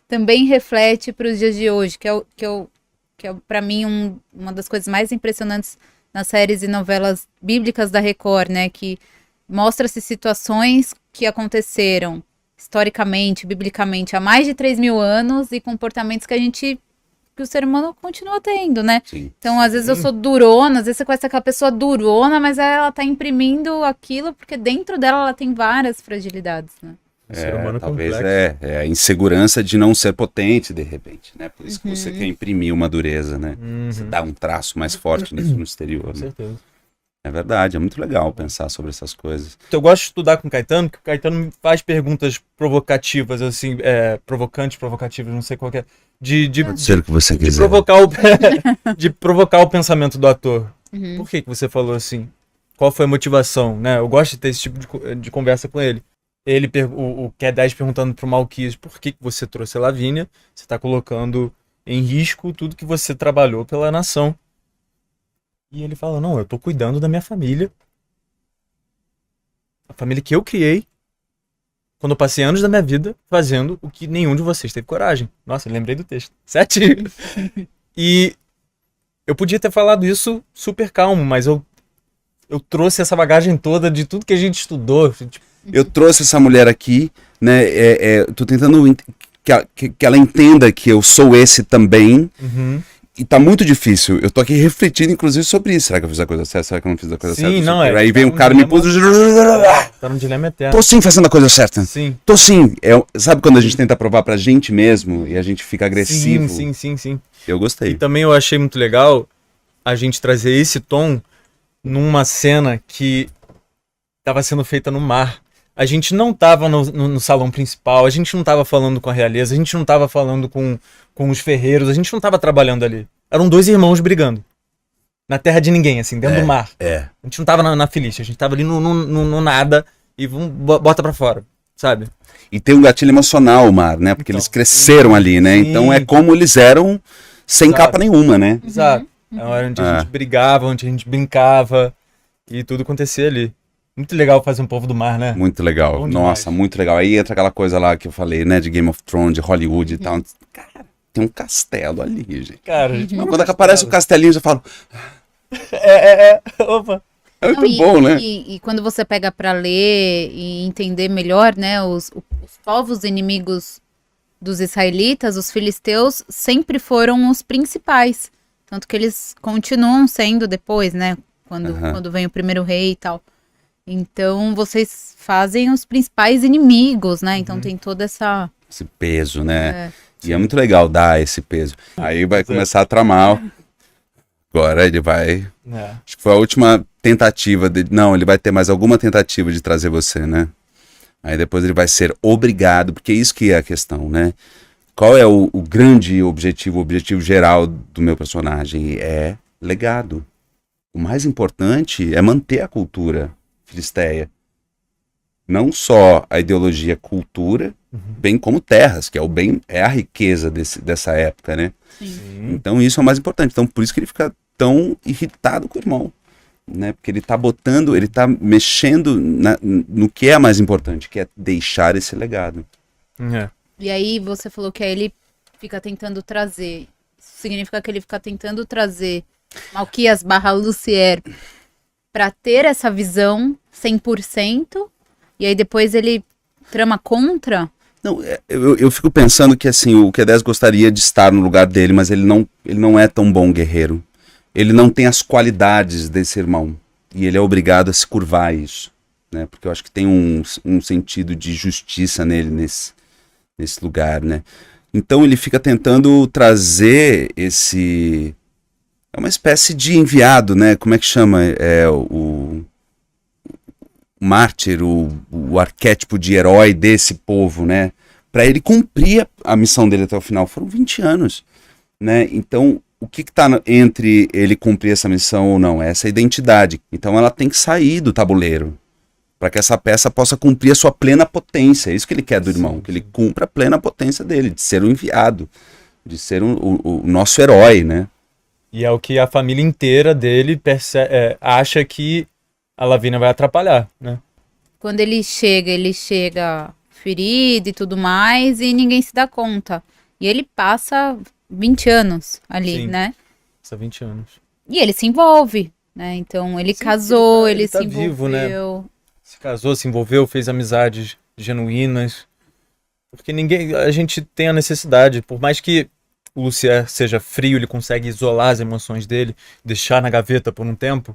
também reflete para os dias de hoje, que é para mim uma das coisas mais impressionantes nas séries e novelas bíblicas da Record, né, que mostra-se situações que aconteceram historicamente, biblicamente, há mais de 3.000 anos e comportamentos que o ser humano continua tendo, né? Sim. Então, às vezes eu sou durona, às vezes você conhece aquela pessoa durona, mas ela tá imprimindo aquilo porque dentro dela ela tem várias fragilidades, né? Ser humano talvez complexo. a insegurança de não ser potente de repente, né? Por isso que você quer imprimir uma dureza, né? Você dá um traço mais forte nisso no exterior, Com né? certeza. É verdade, é muito legal pensar sobre essas coisas. Eu gosto de estudar com o Caetano, porque o Caetano me faz perguntas provocativas, assim, provocativas, não sei qual que é. Pode ser o que você quiser. De provocar o pensamento do ator. Por que você falou assim? qual foi a motivação, né? Eu gosto de ter esse tipo de conversa com ele. O Q10 perguntando pro Malquias por que você trouxe a Lavínia, você tá colocando em risco tudo que você trabalhou pela nação. E ele fala, não, eu tô cuidando da minha família. A família que eu criei, quando eu passei anos da minha vida fazendo o que nenhum de vocês teve coragem. Nossa, eu lembrei do texto. Certinho. E eu podia ter falado isso super calmo, mas eu trouxe essa bagagem toda de tudo que a gente estudou. Tipo, eu trouxe essa mulher aqui, né? Tô tentando que ela entenda que eu sou esse também. E tá muito difícil. Eu tô aqui refletindo, inclusive, sobre isso. Será que eu fiz a coisa certa? Será que eu não fiz a coisa certa? Sim, não, Aí vem o cara e me pôs... Tá num dilema eterno. Tô sim fazendo a coisa certa. Sim. Tô sim. Sabe quando a gente tenta provar pra gente mesmo e a gente fica agressivo? Sim. Eu gostei. E também eu achei muito legal a gente trazer esse tom numa cena que estava sendo feita no mar. A gente não estava no salão principal, a gente não estava falando com a realeza, a gente não estava falando com os ferreiros, a gente não estava trabalhando ali. Eram 2 irmãos brigando. Na terra de ninguém, assim, dentro do mar. A gente não estava na Filístia, a gente estava ali no nada e bota pra fora, sabe? E tem um gatilho emocional o mar, né? Porque eles cresceram ali, né? Sim. Então é como eles eram sem capa nenhuma, né? Exato. É a hora onde a gente brigava, onde a gente brincava e tudo acontecia ali. Muito legal fazer um povo do mar, né? Muito legal. Nossa, muito legal. Aí entra aquela coisa lá que eu falei, né? De Game of Thrones, de Hollywood e tal. Cara, tem um castelo ali, gente. Cara, gente, mas quando aparece o castelinho, eu falo... Opa. É muito bom, né? E quando você pega pra ler e entender melhor, né? Os povos inimigos dos israelitas, os filisteus, sempre foram os principais. Tanto que eles continuam sendo depois, né? Quando vem o primeiro rei e tal. Então, vocês fazem os principais inimigos, né? Então, tem toda esse peso, né? E é muito legal dar esse peso. Aí vai começar a tramar. Agora ele vai... Acho que foi a última tentativa. Não, ele vai ter mais alguma tentativa de trazer você, né? Aí depois ele vai ser obrigado, porque isso que é a questão, né? Qual é o grande objetivo, o objetivo geral do meu personagem? É legado. O mais importante é manter a cultura filisteia. Não só a ideologia cultura, bem como terras, que é a riqueza dessa época, né? Sim. Então isso é o mais importante. Então por isso que ele fica tão irritado com o irmão, né? Porque ele tá mexendo no que é mais importante, que é deixar esse legado. E aí você falou que aí ele fica tentando trazer. Isso significa que ele fica tentando trazer Malquias / Lucier para ter essa visão 100%, e aí depois ele trama contra? Não, eu fico pensando que assim, o Q10 gostaria de estar no lugar dele, mas ele não é tão bom guerreiro. Ele não tem as qualidades desse irmão. E ele é obrigado a se curvar a isso, né? Porque eu acho que tem um sentido de justiça nele, nesse lugar, né? Então ele fica tentando trazer esse... É uma espécie de enviado, né? Como é que chama? O mártir, o arquétipo de herói desse povo, né? Para ele cumprir a missão dele até o final. Foram 20 anos, né? Então, o que está entre ele cumprir essa missão ou não? É essa identidade. Então, ela tem que sair do tabuleiro para que essa peça possa cumprir a sua plena potência. É isso que ele quer do irmão, que ele cumpra a plena potência dele, de ser o enviado, de ser o nosso herói, né? E é o que a família inteira dele acha que a Lavínia vai atrapalhar, né? Quando ele chega ferido e tudo mais, e ninguém se dá conta. E ele passa 20 anos ali, Sim, né? Passa 20 anos. E ele se envolve, né? Então ele casou, ele tá se envolveu. vivo, né? Se casou, se envolveu, fez amizades genuínas. Porque a gente tem a necessidade, por mais que o Lucier seja frio, ele consegue isolar as emoções dele, deixar na gaveta por um tempo.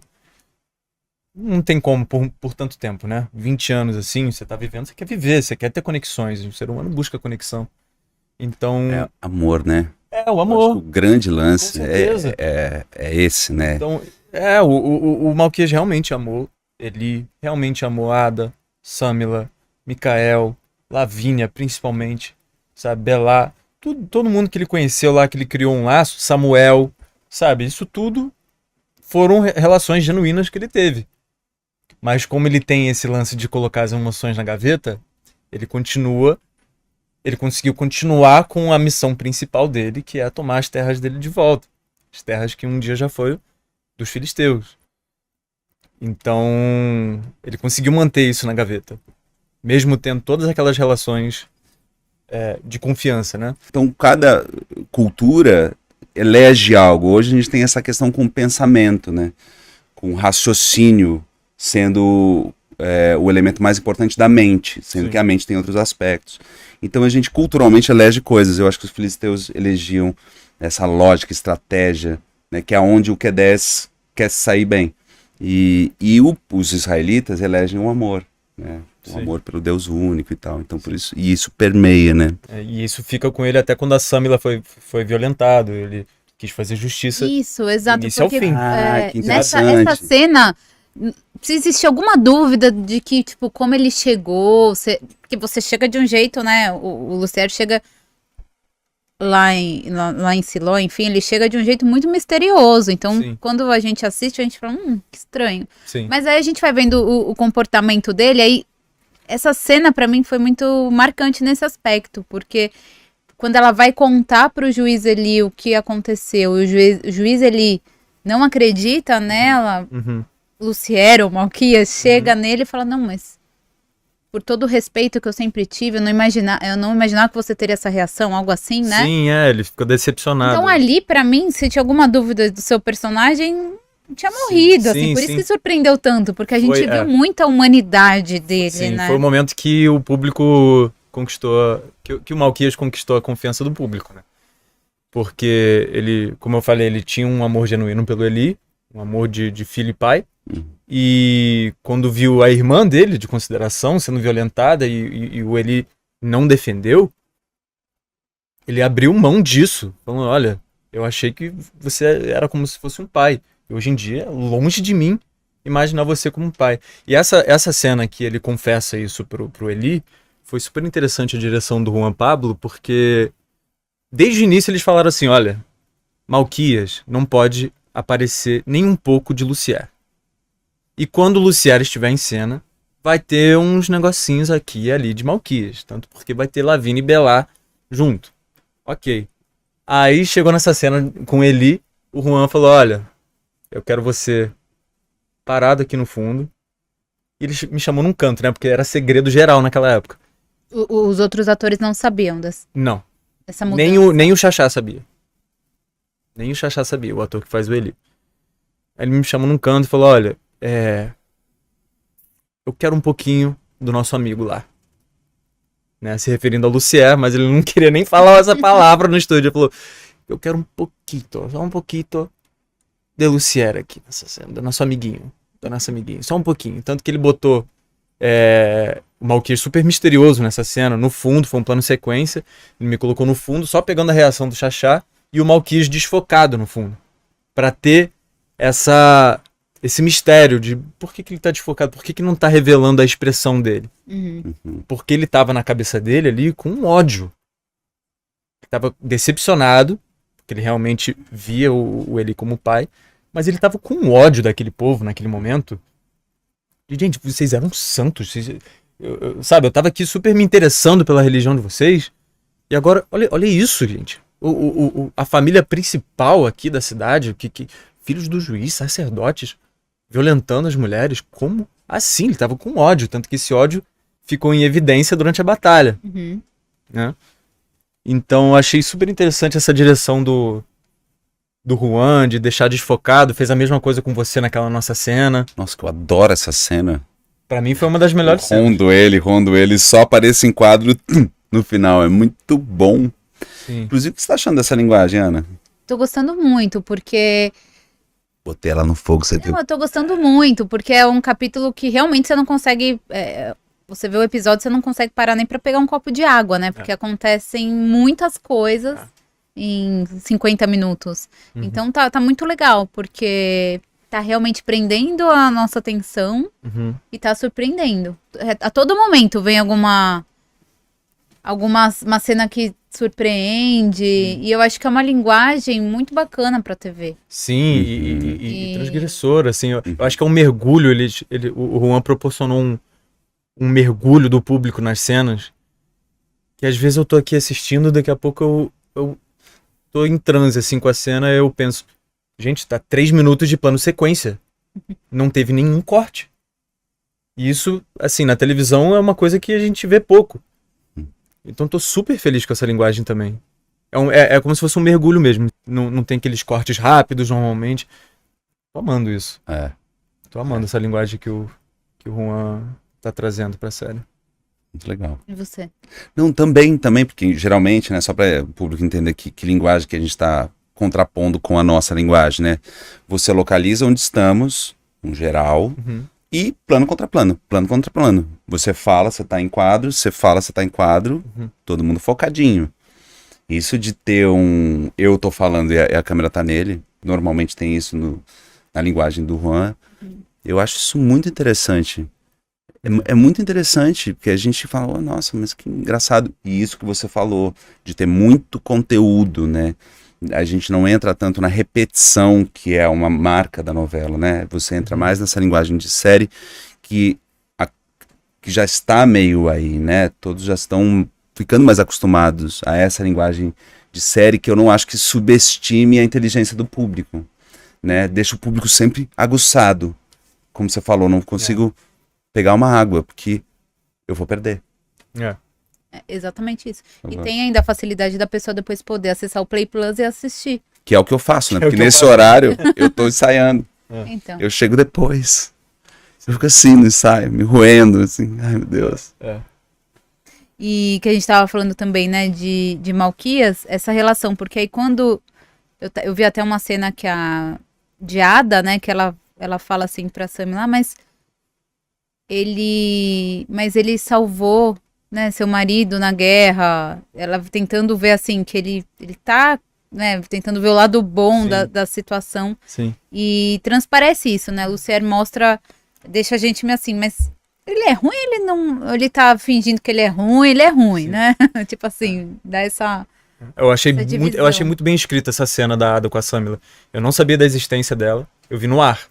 Não tem como por tanto tempo, né? 20 anos assim, você tá vivendo, você quer viver, você quer ter conexões. O ser humano busca conexão. Então... É amor, né? É, o amor. O grande lance é esse, né? Então, o Malquias realmente amou. Ele realmente amou Ada, Samila, Micael, Lavínia, principalmente. Sabe? Belá. Todo mundo que ele conheceu lá, que ele criou um laço. Samuel. Sabe? Isso tudo foram relações genuínas que ele teve. Mas como ele tem esse lance de colocar as emoções na gaveta, ele conseguiu continuar com a missão principal dele, que é tomar as terras dele de volta. As terras que um dia já foram dos filisteus. Então, ele conseguiu manter isso na gaveta. Mesmo tendo todas aquelas relações de confiança, né? Então, cada cultura elege algo. Hoje a gente tem essa questão com o pensamento, né? Com o raciocínio sendo o elemento mais importante da mente, sendo Sim. que a mente tem outros aspectos. Então a gente culturalmente elege coisas. Eu acho que os filisteus elegiam essa lógica, estratégia, né? Que é onde o Q10 quer sair bem. E os israelitas elegem o amor, né? O Sim. amor pelo Deus único e tal. Então, por isso, e isso permeia, né? E isso fica com ele até quando a Samila foi violentado. Ele quis fazer justiça. Isso, exato. início ao Porque fim. Que nessa interessante. essa cena, se existe alguma dúvida de que, tipo, como ele chegou, porque você chega de um jeito, né? O Luciano chega lá em Siló, enfim, ele chega de um jeito muito misterioso. Então, Sim. quando a gente assiste, a gente fala, que estranho. Sim. Mas aí a gente vai vendo o comportamento dele, aí essa cena pra mim foi muito marcante nesse aspecto, porque quando ela vai contar pro juiz Eli o que aconteceu, o juiz Eli não acredita nela, Uhum. Luciero, Malquias, chega nele e fala, não, mas por todo o respeito que eu sempre tive, eu não imaginava que você teria essa reação, algo assim, né? Sim, ele ficou decepcionado. Então ali, pra mim, se tinha alguma dúvida do seu personagem, tinha morrido, assim, sim, por isso sim. que surpreendeu tanto, porque a gente viu muita humanidade dele, Sim, né? foi o momento que o público conquistou, que o Malquias conquistou a confiança do público, né? Porque ele, como eu falei, ele tinha um amor genuíno pelo Eli, um amor de filho e pai. E quando viu a irmã dele, de consideração, sendo violentada e o Eli não defendeu, ele abriu mão disso, falando, olha, eu achei que você era como se fosse um pai. E hoje em dia, longe de mim, imaginar você como um pai. E essa cena que ele confessa isso pro Eli, foi super interessante a direção do Juan Pablo, porque desde o início eles falaram assim, olha, Malquias não pode aparecer nem um pouco de Lucier. E quando o Lucier estiver em cena, vai ter uns negocinhos aqui e ali de Malquias. Tanto porque vai ter Lavínia e Belá junto. Ok. Aí chegou nessa cena com Eli, o Juan falou, olha, eu quero você parado aqui no fundo. E ele me chamou num canto, né? Porque era segredo geral naquela época. Os outros atores não sabiam Não. dessa mudança. Nem o Xaxá sabia. Nem o Xaxá sabia, o ator que faz o Eli. Aí ele me chamou num canto e falou, olha, eu quero um pouquinho do nosso amigo lá. Né? Se referindo a Lucier, mas ele não queria nem falar essa palavra no estúdio. Ele falou, eu quero um pouquinho, só um pouquinho de Lucier aqui nessa cena, do nosso amiguinho. Só um pouquinho. Tanto que ele botou o Malquias super misterioso nessa cena, no fundo, foi um plano sequência. Ele me colocou no fundo, só pegando a reação do Xaxá, e o Malquias desfocado no fundo. Pra ter esse mistério de por que ele tá desfocado, por que não tá revelando a expressão dele. Porque ele tava na cabeça dele ali com ódio. Ele tava decepcionado, porque ele realmente via o Eli como pai, mas ele tava com ódio daquele povo naquele momento. E, gente, vocês eram santos. Sabe, eu tava aqui super me interessando pela religião de vocês, e agora, olha isso, gente. A família principal aqui da cidade, filhos do juiz, sacerdotes, violentando as mulheres, como assim? Ele tava com ódio, tanto que esse ódio ficou em evidência durante a batalha. Né? Então eu achei super interessante essa direção do Juan, de deixar desfocado, fez a mesma coisa com você naquela nossa cena. Nossa, que eu adoro essa cena. Pra mim foi uma das melhores cenas. Rondo ele, só aparece em quadro no final, é muito bom. Sim. Inclusive, o que você tá achando dessa linguagem, Ana? Tô gostando muito, porque... Botei ela no fogo, você viu? Não, eu tô gostando muito, porque é um capítulo que realmente você não consegue... você vê o episódio, você não consegue parar nem pra pegar um copo de água, né? Porque acontecem muitas coisas em 50 minutos. Então tá muito legal, porque tá realmente prendendo a nossa atenção e tá surpreendendo. A todo momento vem uma cena que surpreende. E eu acho que é uma linguagem muito bacana pra TV. Sim, e transgressor, assim. Eu acho que é um mergulho. O Juan proporcionou um mergulho do público nas cenas. Que às vezes eu tô aqui assistindo, daqui a pouco eu tô em transe, assim, com a cena, eu penso, gente, tá 3 minutos de plano sequência. Não teve nenhum corte. E isso, assim, na televisão é uma coisa que a gente vê pouco. Então tô super feliz com essa linguagem também. É como se fosse um mergulho mesmo. Não tem aqueles cortes rápidos normalmente. Tô amando isso. Tô amando essa linguagem que o Juan tá trazendo pra série. Muito legal. E você? Não, também, porque geralmente, né, só para o público entender que linguagem que a gente está contrapondo com a nossa linguagem, né? Você localiza onde estamos, um geral, e plano contra plano, plano contra plano. Você fala, você tá em quadro, você fala, você tá em quadro, todo mundo focadinho. Isso de ter eu tô falando e a câmera tá nele, normalmente tem isso na linguagem do Juan, eu acho isso muito interessante. É muito interessante, porque a gente fala, nossa, mas que engraçado. E isso que você falou, de ter muito conteúdo, né? A gente não entra tanto na repetição, que é uma marca da novela, né? Você entra mais nessa linguagem de série que já está meio aí, né? Todos já estão ficando mais acostumados a essa linguagem de série, que eu não acho que subestime a inteligência do público, né? Deixa o público sempre aguçado. Como você falou, não consigo pegar uma água, porque eu vou perder. É exatamente isso. E tem ainda a facilidade da pessoa depois poder acessar o Play Plus e assistir. Que é o que eu faço, né? Porque nesse horário eu tô ensaiando. Então. Eu chego depois. Eu fico assim no ensaio, me roendo, assim. Ai, meu Deus. E que a gente tava falando também, né, de Malquias, essa relação, porque aí quando... Eu vi até uma cena que de Ada, né, que ela fala assim pra Sami lá, mas ele salvou, né, seu marido na guerra, ela tentando ver assim, que ele tá, né, tentando ver o lado bom da situação. Sim. E transparece isso, né, Lucier mostra, deixa a gente meio assim, mas ele é ruim, ele tá fingindo que ele é ruim, né, tipo assim, dá essa... Eu achei muito bem escrita essa cena da Ada com a Samila. Eu não sabia da existência dela, eu vi no ar.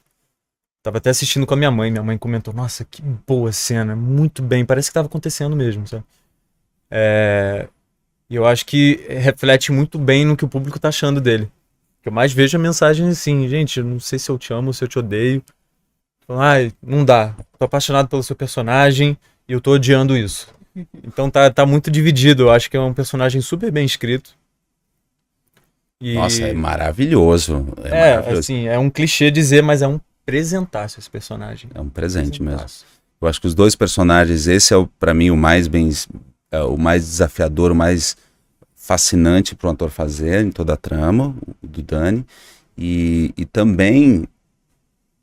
Tava até assistindo com a minha mãe comentou, nossa, que boa cena, muito bem, parece que tava acontecendo mesmo, sabe? E eu acho que reflete muito bem no que o público tá achando dele. O que eu mais vejo é a mensagem assim, gente, eu não sei se eu te amo, se eu te odeio. Ai, não dá, tô apaixonado pelo seu personagem e eu tô odiando isso. Então tá muito dividido, eu acho que é um personagem super bem escrito. Nossa, é maravilhoso. Maravilhoso. Assim, é um clichê dizer, mas é um presentaço esse personagem. É um presente mesmo. Eu acho que os dois personagens, esse é pra mim o mais desafiador, o mais fascinante para um ator fazer em toda a trama, o do Dani. E também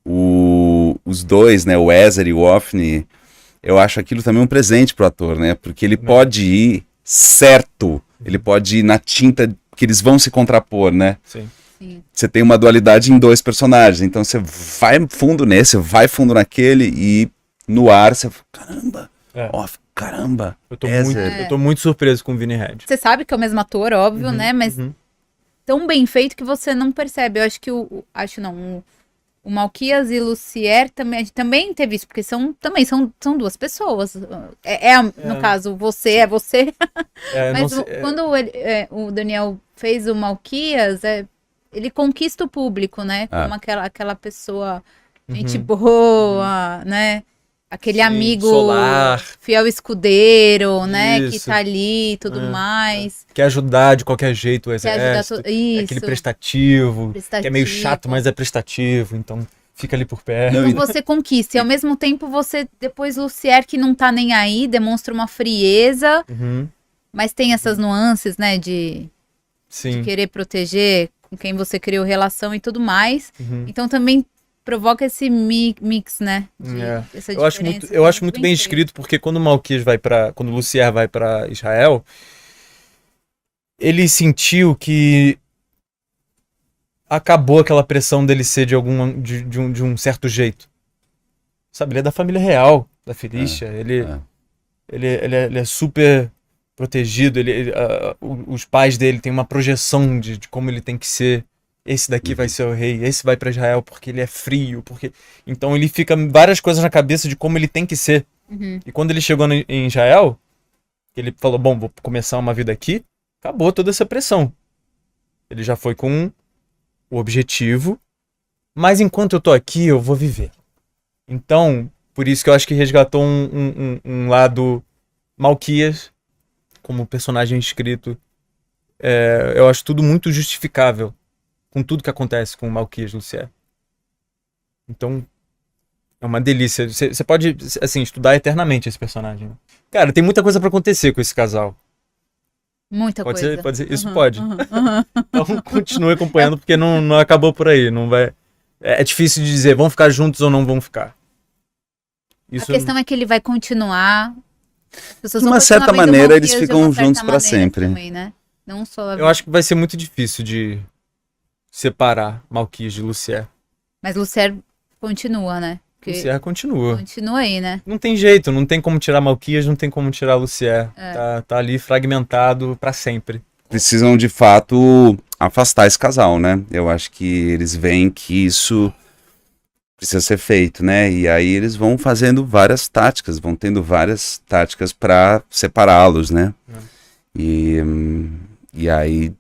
os dois, né, o Ezer e o Ofni, eu acho aquilo também um presente pro ator, né? Porque ele pode ir certo, ele pode ir na tinta que eles vão se contrapor, né? Sim. Você tem uma dualidade em dois personagens, então você vai fundo nesse, vai fundo naquele, e no ar você fala, caramba, caramba. Eu tô muito surpreso com o Vini Red. Você sabe que é o mesmo ator, óbvio, né? Mas tão bem feito que você não percebe. Eu acho que o Malquias e Lucier também teve isso, porque são duas pessoas. No caso, você é você. Mas quando o Daniel fez o Malquias, ele conquista o público, né? Como aquela pessoa, gente boa, né? Aquele amigo solar, fiel escudeiro, isso, né? Que tá ali e tudo mais. Quer ajudar de qualquer jeito o exército. Isso. Aquele prestativo, que é meio chato, mas é prestativo, então fica ali por perto. Então você conquista. E ao mesmo tempo você, depois Lucier, que não tá nem aí, demonstra uma frieza, mas tem essas nuances, né? De querer proteger com quem você criou relação e tudo mais. Então também provoca esse mix, né? Essa eu acho muito bem escrito, porque quando o Malquias quando o Lucier vai pra Israel, ele sentiu que acabou aquela pressão dele ser de um certo jeito. Sabe, ele é da família real, da Felícia. Ele é super protegido, os pais dele têm uma projeção de como ele tem que ser. Esse daqui vai ser o rei, esse vai para Israel porque ele é frio, porque... Então ele fica várias coisas na cabeça de como ele tem que ser. E quando ele chegou em Israel, ele falou, bom, vou começar uma vida aqui, acabou toda essa pressão. Ele já foi com o objetivo, mas enquanto eu tô aqui, eu vou viver. Então, por isso que eu acho que resgatou um lado Malquias, como personagem escrito. Eu acho tudo muito justificável com tudo que acontece com o Malquias Lucier. Então, é uma delícia. Você pode, assim, estudar eternamente esse personagem. Cara, tem muita coisa pra acontecer com esse casal. Muita coisa. Pode ser. Isso pode. Então, continue acompanhando, porque não acabou por aí. Não vai... É difícil de dizer, vão ficar juntos ou não vão ficar. A questão é que ele vai continuar... De uma certa maneira, eles ficam juntos pra sempre. Também, né? Não só eu acho que vai ser muito difícil de separar Malquias de Lucier. Mas Lucier continua, né? Lucier continua. Continua aí, né? Não tem jeito, não tem como tirar Malquias, não tem como tirar Lucier. Tá ali fragmentado pra sempre. Precisam, de fato, afastar esse casal, né? Eu acho que eles veem que isso precisa ser feito, né? E aí eles vão fazendo várias táticas, vão tendo várias táticas para separá-los, né? E aí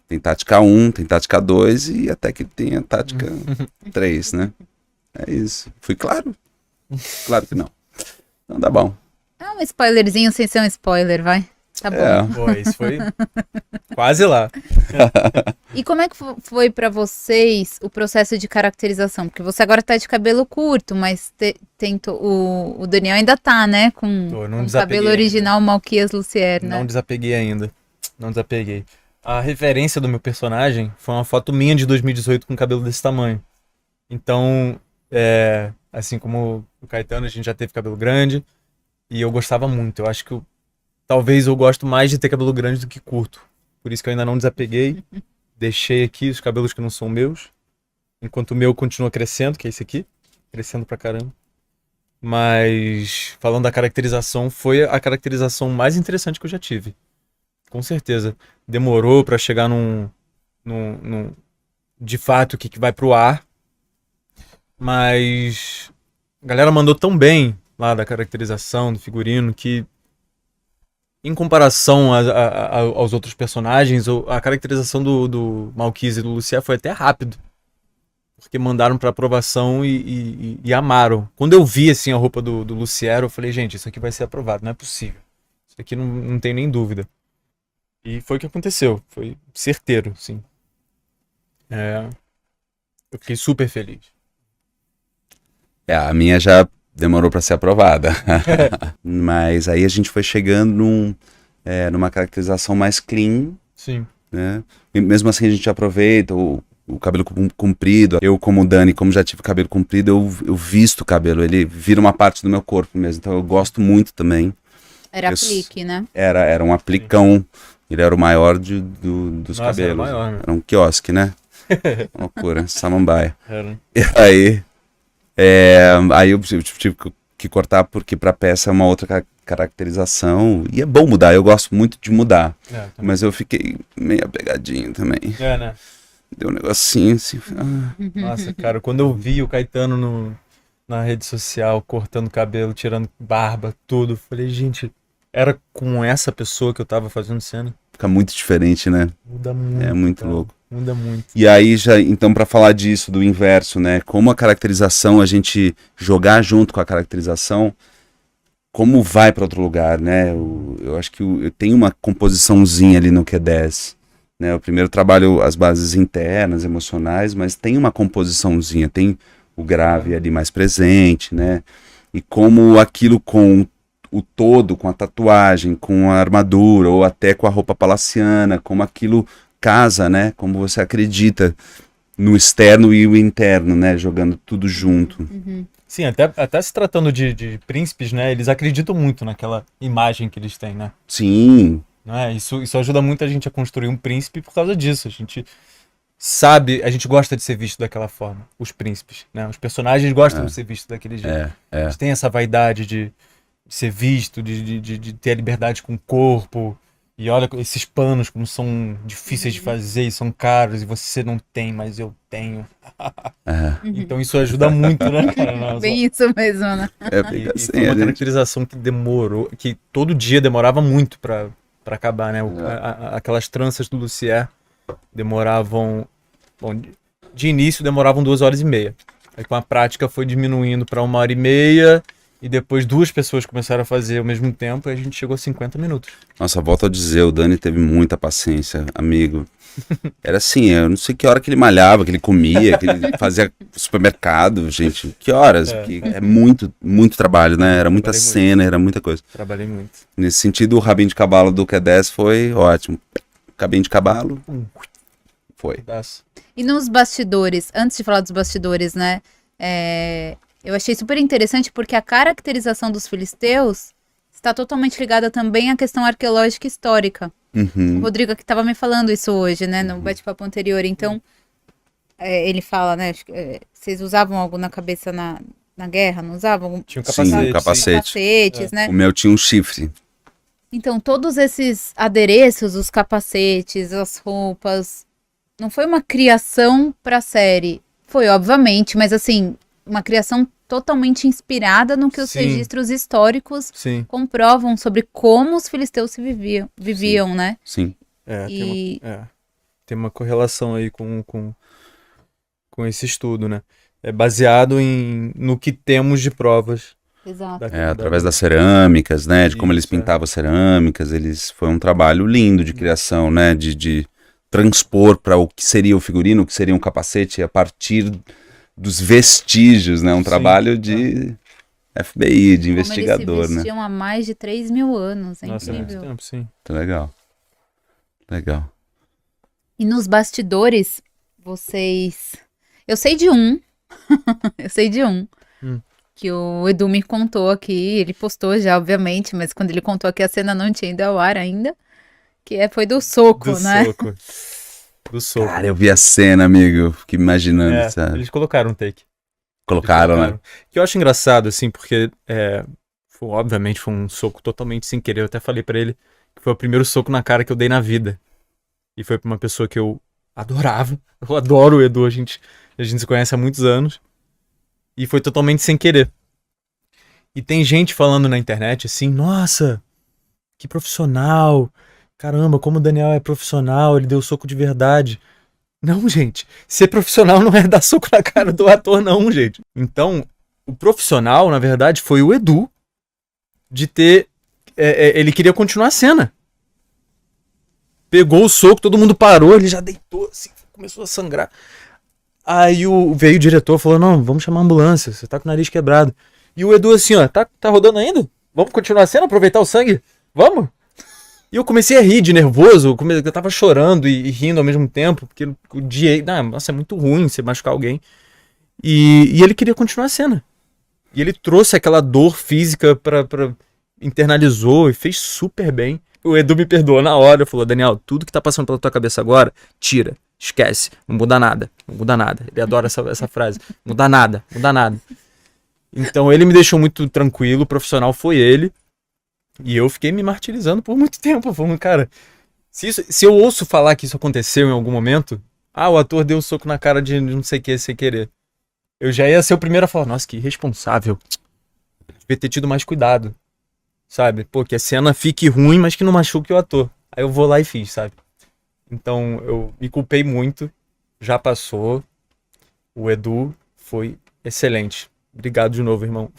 tem tática 1, tem tática 2 e até que tem a tática 3, né? É isso. Fui claro? Claro que não. Não dá bom. É um spoilerzinho sem ser um spoiler, vai. Tá bom. Pô, isso foi quase lá. E como é que foi pra vocês o processo de caracterização? Porque você agora tá de cabelo curto, mas o Daniel ainda tá, né? Com o cabelo original Malquias Lucier, né? Não desapeguei ainda. Não desapeguei. A referência do meu personagem foi uma foto minha de 2018 com cabelo desse tamanho. Então, assim como o Caetano, a gente já teve cabelo grande e eu gostava muito. Eu acho que talvez eu gosto mais de ter cabelo grande do que curto. Por isso que eu ainda não desapeguei. Deixei aqui os cabelos que não são meus. Enquanto o meu continua crescendo, que é esse aqui. Crescendo pra caramba. Mas, falando da caracterização, foi a caracterização mais interessante que eu já tive. Com certeza. Demorou pra chegar de fato, o que vai pro ar. Mas a galera mandou tão bem lá da caracterização, do figurino, que em comparação aos outros personagens, a caracterização do Malquias e do Lucier foi até rápido. Porque mandaram pra aprovação e amaram. Quando eu vi assim, a roupa do Lucier, eu falei, gente, isso aqui vai ser aprovado, não é possível. Isso aqui não tem nem dúvida. E foi o que aconteceu. Foi certeiro, sim. Eu fiquei super feliz. A minha já demorou para ser aprovada. Mas aí a gente foi chegando numa caracterização mais clean. Sim. Né? E mesmo assim a gente aproveita o cabelo comprido. Eu, como Dani, como já tive cabelo comprido, eu visto o cabelo. Ele vira uma parte do meu corpo mesmo. Então eu gosto muito também. Era aplique, né? Era um aplicão. Ele era o maior dos Nossa, cabelos. era maior, né? Era um quiosque, né? Loucura, samambaia. Era. E aí eu tive que cortar porque pra peça é uma outra caracterização. E é bom mudar, eu gosto muito de mudar. Mas eu fiquei meio apegadinho também. Né? Deu um negocinho assim. Nossa, cara, quando eu vi o Caetano na rede social, cortando cabelo, tirando barba, tudo, falei, gente, era com essa pessoa que eu tava fazendo cena? Fica muito diferente, né? Muda muito. É muito cara. louco. Muda muito. E aí, então, pra falar disso, do inverso, né? Como a caracterização, a gente jogar junto com a caracterização, como vai pra outro lugar, né? Eu acho que eu tenho uma composiçãozinha ali no Q10. Né? Eu primeiro trabalho as bases internas, emocionais, mas tem uma composiçãozinha, tem o grave ali mais presente, né? E como aquilo com o todo, com a tatuagem, com a armadura, ou até com a roupa palaciana, como aquilo casa, né? Como você acredita no externo e o interno, né? Jogando tudo junto. Uhum. Sim, até se tratando de príncipes, né? Eles acreditam muito naquela imagem que eles têm, né? Sim. Né? Isso ajuda muito a gente a construir um príncipe por causa disso. A gente sabe, a gente gosta de ser visto daquela forma. Os príncipes, né? Os personagens gostam de ser vistos daquele jeito. A gente tem essa vaidade de ser visto, de ter a liberdade com o corpo. E olha esses panos como são difíceis de fazer e são caros e você não tem, mas eu tenho. Então isso ajuda muito, né, cara? Nossa. Bem isso mesmo, né? E foi uma caracterização que demorou, que todo dia demorava muito pra acabar, né? Aquelas tranças do Lucier demoravam, bom, de início demoravam 2h30. Aí com a prática foi diminuindo pra 1h30 e depois 2 pessoas começaram a fazer ao mesmo tempo e a gente chegou a 50 minutos. Nossa, volto a dizer, o Dani teve muita paciência, amigo. Era assim, eu não sei que hora que ele malhava, que ele comia, que ele fazia supermercado, gente. Que horas? Porque é muito, muito trabalho, né? Era muita cena, era muita coisa. Trabalhei muito. Nesse sentido, o rabinho de cavalo do Q10 foi ótimo. Cabinho de cavalo, foi. E nos bastidores, antes de falar dos bastidores, né? Eu achei super interessante porque a caracterização dos filisteus está totalmente ligada também à questão arqueológica e histórica. O Rodrigo que estava me falando isso hoje, né, no bate-papo anterior. Então, ele fala, né, vocês usavam algo na cabeça na guerra, não usavam? Tinha um capacete. Sim, um capacete. Capacetes, né? O meu tinha um chifre. Então, todos esses adereços, os capacetes, as roupas, não foi uma criação para a série. Foi, obviamente, mas assim, uma criação totalmente inspirada no que os registros históricos comprovam sobre como os filisteus se viviam, né? Sim. Tem uma correlação aí com esse estudo, né? É baseado no que temos de provas. Exato. Através das cerâmicas, né? De como eles pintavam cerâmicas. Foi um trabalho lindo de criação, né? De transpor para o que seria o figurino, o que seria um capacete a partir dos vestígios, né? Um trabalho de FBI, de investigador, né? Eles se vestiam há mais de 3.000 anos, Nossa, incrível. Tempo, sim. Muito legal. Legal. E nos bastidores, vocês... Eu sei de um. Eu sei de um. Que o Edu me contou aqui. Ele postou já, obviamente, mas quando ele contou aqui a cena não tinha ido ao ar ainda. Que foi do soco, né? Do soco. Cara, eu vi a cena, amigo. Fiquei imaginando, sabe? Eles colocaram um take. Colocaram, né? Que eu acho engraçado, assim, porque obviamente foi um soco totalmente sem querer. Eu até falei pra ele que foi o primeiro soco na cara que eu dei na vida. E foi pra uma pessoa que eu adorava. Eu adoro o Edu, a gente se conhece há muitos anos. E foi totalmente sem querer. E tem gente falando na internet assim, nossa, que profissional. Caramba, como o Daniel é profissional, ele deu soco de verdade. Não, gente. Ser profissional não é dar soco na cara do ator, não, gente. Então, o profissional, na verdade, foi o Edu de ter... ele queria continuar a cena. Pegou o soco, todo mundo parou, ele já deitou, assim, começou a sangrar. Aí veio o diretor e falou, não, vamos chamar a ambulância, você tá com o nariz quebrado. E o Edu assim, ó, tá rodando ainda? Vamos continuar a cena, aproveitar o sangue? Vamos? E eu comecei a rir de nervoso, eu tava chorando e rindo ao mesmo tempo, porque o dia, nossa, é muito ruim você machucar alguém. E ele queria continuar a cena. E ele trouxe aquela dor física internalizou e fez super bem. O Edu me perdoou na hora, falou, Daniel, tudo que tá passando pela tua cabeça agora, tira, esquece, não muda nada, não muda nada. Ele adora essa frase, muda nada, muda nada. Então ele me deixou muito tranquilo, o profissional foi ele. E eu fiquei me martirizando por muito tempo. Falando, cara, se eu ouço falar que isso aconteceu em algum momento, o ator deu um soco na cara de não sei o que, sem querer. Eu já ia ser o primeiro a falar, nossa, que irresponsável. Devia ter tido mais cuidado. Sabe? Pô, que a cena fique ruim, mas que não machuque o ator. Aí eu vou lá e fiz, sabe? Então eu me culpei muito. Já passou. O Edu foi excelente. Obrigado de novo, irmão.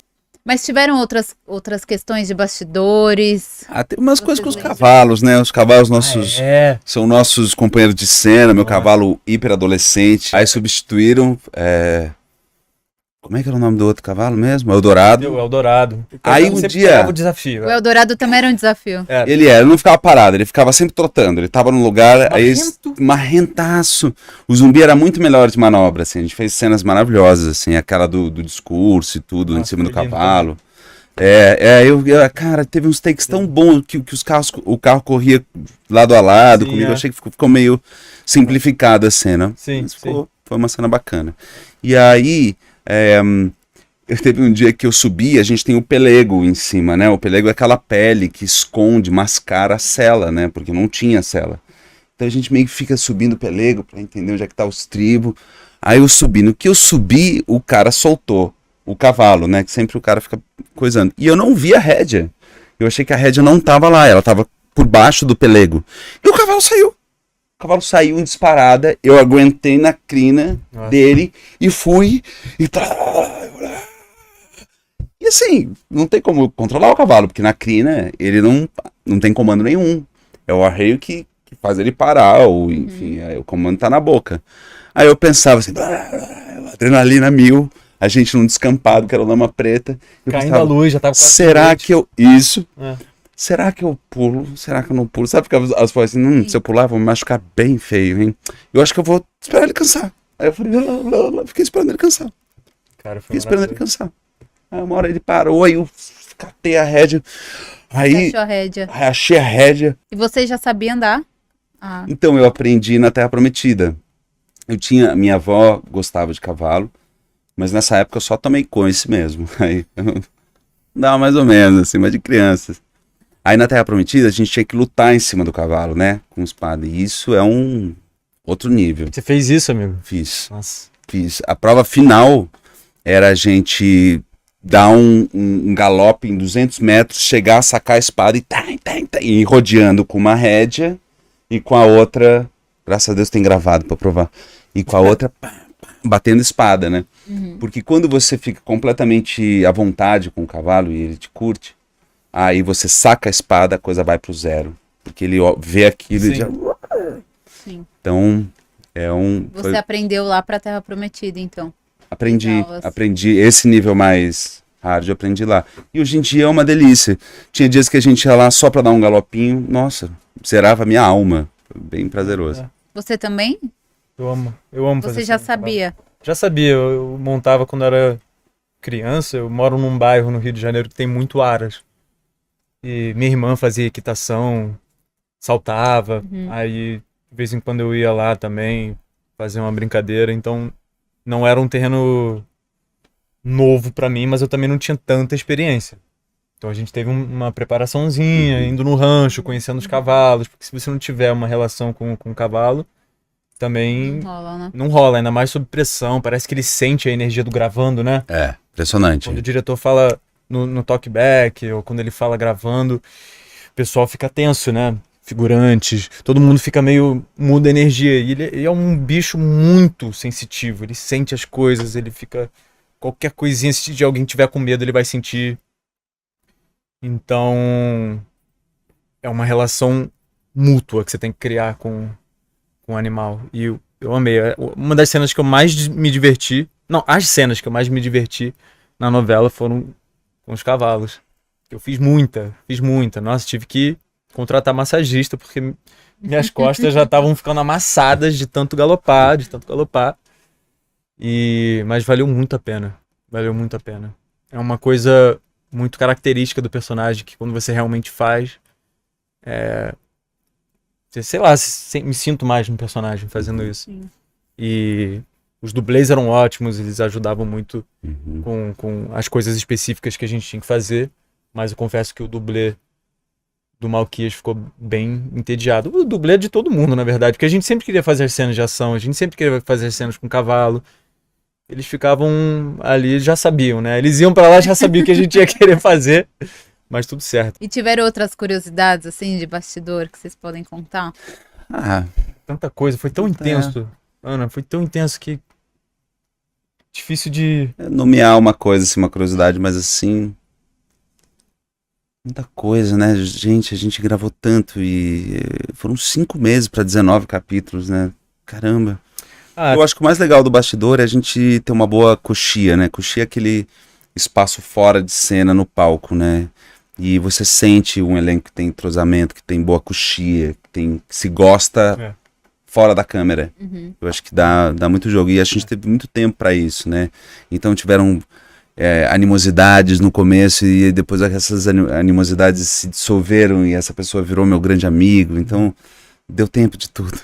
Mas tiveram outras questões de bastidores? Tem umas coisas com os cavalos, né? Os cavalos nossos são nossos companheiros de cena, meu cavalo hiper adolescente. Aí substituíram. Como é que era o nome do outro cavalo mesmo? Eldorado. O Eldorado. Aí um dia... O desafio. O Eldorado também era um desafio. Ele não ficava parado, ele ficava sempre trotando. Ele tava num lugar, marrentaço. O zumbi era muito melhor de manobra, assim. A gente fez cenas maravilhosas, assim. Aquela do discurso e tudo, em cima do cavalo. Cara, teve uns takes tão bons que o carro corria lado a lado comigo. Eu achei que ficou meio simplificada a cena. Sim, mas foi uma cena bacana. E aí... teve um dia que eu subi, a gente tem o pelego em cima, né? O pelego é aquela pele que esconde, mascara a sela, né? Porque não tinha sela. Então a gente meio que fica subindo o pelego pra entender onde é que tá os estribos. Aí eu subi. No que eu subi, o cara soltou o cavalo, né? Que sempre o cara fica coisando. E eu não vi a rédea. Eu achei que a rédea não tava lá, ela tava por baixo do pelego. E o cavalo saiu. O cavalo saiu em disparada, eu aguentei na crina dele e fui e assim, não tem como controlar o cavalo, porque na crina ele não tem comando nenhum. É o arreio que faz ele parar, ou enfim, o comando tá na boca. Aí eu pensava assim, adrenalina mil, a gente num descampado, que era lama preta. Caindo pensava, a luz, já tava quase será noite. que eu... Isso... É. Será que eu pulo? Será que eu não pulo? Sabe, ficava as vozes assim, se eu pular, vou me machucar bem feio, hein? Eu acho que eu vou esperar ele cansar. Aí eu falei, fiquei esperando ele cansar. Cara, foi Fiquei esperando ele maravilhoso. cansar. Aí uma hora ele parou, aí eu catei a rédea. Aí Achou a rédea. achei a rédea. E você já sabia andar? Ah, Então eu aprendi na Terra Prometida. Minha avó gostava de cavalo, mas nessa época eu só tomei coice mesmo. Aí eu dava mais ou menos, assim, mas de crianças. Aí na Terra Prometida a gente tinha que lutar em cima do cavalo, né? Com espada. E isso é um outro nível. Você fez isso, amigo? Fiz. Nossa. A prova final era a gente dar um galope em 200 metros, chegar, sacar a espada e ir rodeando com uma rédea e com a outra, graças a Deus tem gravado pra provar, e com a outra batendo espada, né? Porque quando você fica completamente à vontade com o cavalo e ele te curte, aí você saca a espada, a coisa vai pro zero. Porque ele vê aquilo e já... sim. Então, Você aprendeu lá pra Terra Prometida, então. Aprendi esse nível mais hard, eu aprendi lá. E hoje em dia é uma delícia. Tinha dias que a gente ia lá só pra dar um galopinho, nossa, zerava a minha alma. Foi bem prazeroso. Você também? Eu amo fazer Você já isso no cavalo. sabia? Já sabia, eu montava quando era criança, eu moro num bairro no Rio de Janeiro que tem muito aras. E minha irmã fazia equitação, saltava, aí de vez em quando eu ia lá também fazer uma brincadeira, então não era um terreno novo pra mim, mas eu também não tinha tanta experiência. Então a gente teve uma preparaçãozinha, indo no rancho, conhecendo os cavalos, porque se você não tiver uma relação com o cavalo, também Não rola, né? não rola, ainda mais sob pressão, parece que ele sente a energia do gravando, né? É, impressionante. Quando o diretor fala no talkback, ou quando ele fala gravando, o pessoal fica tenso, né? Figurantes, todo mundo fica meio muda a energia. E ele é um bicho muito sensitivo, ele sente as coisas, ele fica... Qualquer coisinha, se de alguém tiver com medo, ele vai sentir. Então, é uma relação mútua que você tem que criar com o animal. E eu amei. Uma das cenas que eu mais me diverti... Não, as cenas que eu mais me diverti na novela foram com os cavalos. Eu fiz muita. Nossa, tive que contratar massagista, porque minhas costas já estavam ficando amassadas de tanto galopar, Mas valeu muito a pena. É uma coisa muito característica do personagem, que quando você realmente faz, sei lá, me sinto mais no personagem fazendo isso. Sim. E os dublês eram ótimos, eles ajudavam muito com as coisas específicas que a gente tinha que fazer, mas eu confesso que o dublê do Malquias ficou bem entediado. O dublê é de todo mundo, na verdade, porque a gente sempre queria fazer as cenas de ação, a gente sempre queria fazer as cenas com cavalo. Eles ficavam ali, já sabiam, né? Eles iam pra lá, já sabiam o que a gente ia querer fazer, mas tudo certo. E tiveram outras curiosidades, assim, de bastidor que vocês podem contar? Ah, Tanta coisa, foi tão intenso, Ana, foi tão intenso que difícil de... nomear uma coisa, assim, uma curiosidade, mas assim... Muita coisa, né? Gente, a gente gravou tanto e foram 5 meses para 19 capítulos, né? Caramba. Eu acho que o mais legal do bastidor é a gente ter uma boa coxia, né? Coxia é aquele espaço fora de cena no palco, né? E você sente um elenco que tem entrosamento, que tem boa coxia, que se gosta fora da câmera. Eu acho que dá muito jogo. E a gente teve muito tempo para isso, né? Então tiveram animosidades no começo e depois essas animosidades se dissolveram e essa pessoa virou meu grande amigo. Então deu tempo de tudo.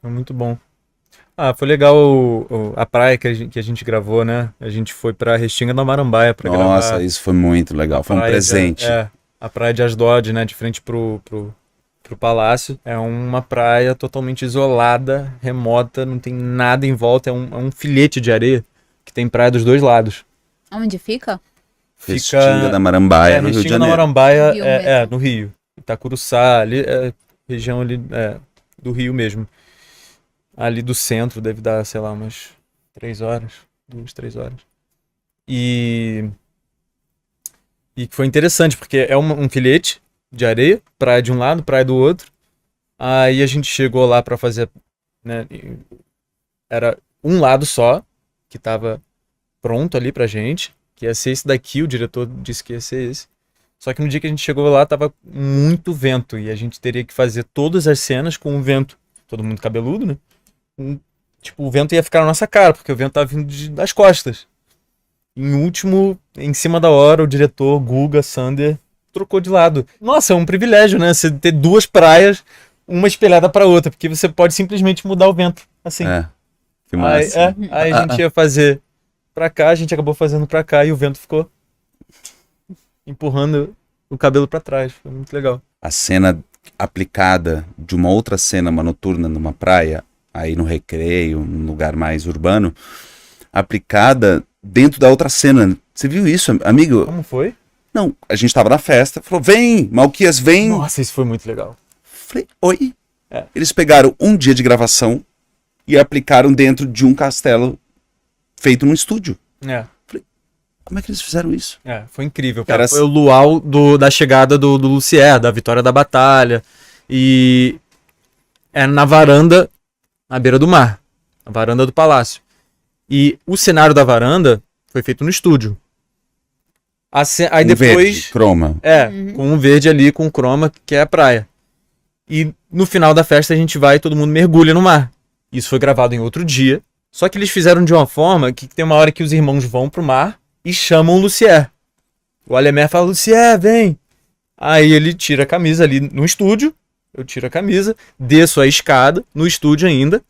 Foi muito bom. Foi legal a praia que a gente gravou, né? A gente foi pra Restinga da Marambaia pra Nossa, gravar. isso foi muito legal. Foi um presente. A praia de Asdod, né? De frente pro palácio. É uma praia totalmente isolada, remota, não tem nada em volta. É um filete de areia que tem praia dos dois lados. Onde fica? Restinga da Marambaia, no Rio de Restinga da Janeiro. Marambaia No Rio mesmo. no Rio. Itacuruçá, ali, região ali do Rio mesmo. Ali do centro deve dar, sei lá, umas 3 horas, 2, 3 horas. E que foi interessante, porque é um filete de areia, praia de um lado, praia do outro. Aí a gente chegou lá pra fazer, né, era um lado só, que tava pronto ali pra gente, que ia ser esse daqui, o diretor disse que ia ser esse. Só que no dia que a gente chegou lá tava muito vento, e a gente teria que fazer todas as cenas com o vento. Todo mundo cabeludo, né? Tipo, o vento ia ficar na nossa cara, porque o vento tava vindo das costas. Em último, em cima da hora, o diretor, Guga, Sander, trocou de lado. Nossa, é um privilégio, né? Você ter duas praias, uma espelhada pra outra, porque você pode simplesmente mudar o vento, assim. Que massa. Aí a gente ia fazer pra cá, a gente acabou fazendo pra cá e o vento ficou empurrando o cabelo pra trás. Foi muito legal. A cena aplicada de uma outra cena, uma noturna numa praia, aí no Recreio, num lugar mais urbano, aplicada dentro da outra cena. Você viu isso, amigo? Como foi? Não, a gente tava na festa, falou, vem, Malquias, vem. Nossa, isso foi muito legal. Falei, oi. É. Eles pegaram um dia de gravação e aplicaram dentro de um castelo feito num estúdio. Como é que eles fizeram isso? Foi incrível, Cara, cara. Foi o luau da chegada do Lucier, da vitória da batalha. E é na varanda, na beira do mar. Na varanda do palácio. E o cenário da varanda foi feito no estúdio. Aí depois... Verde, croma. Com um verde ali, com croma, que é a praia. E no final da festa a gente vai e todo mundo mergulha no mar. Isso foi gravado em outro dia. Só que eles fizeram de uma forma que tem uma hora que os irmãos vão pro mar e chamam o Lucier. O Alemer fala, Lucier, vem. Aí ele tira a camisa ali no estúdio. Eu tiro a camisa, desço a escada, no estúdio ainda.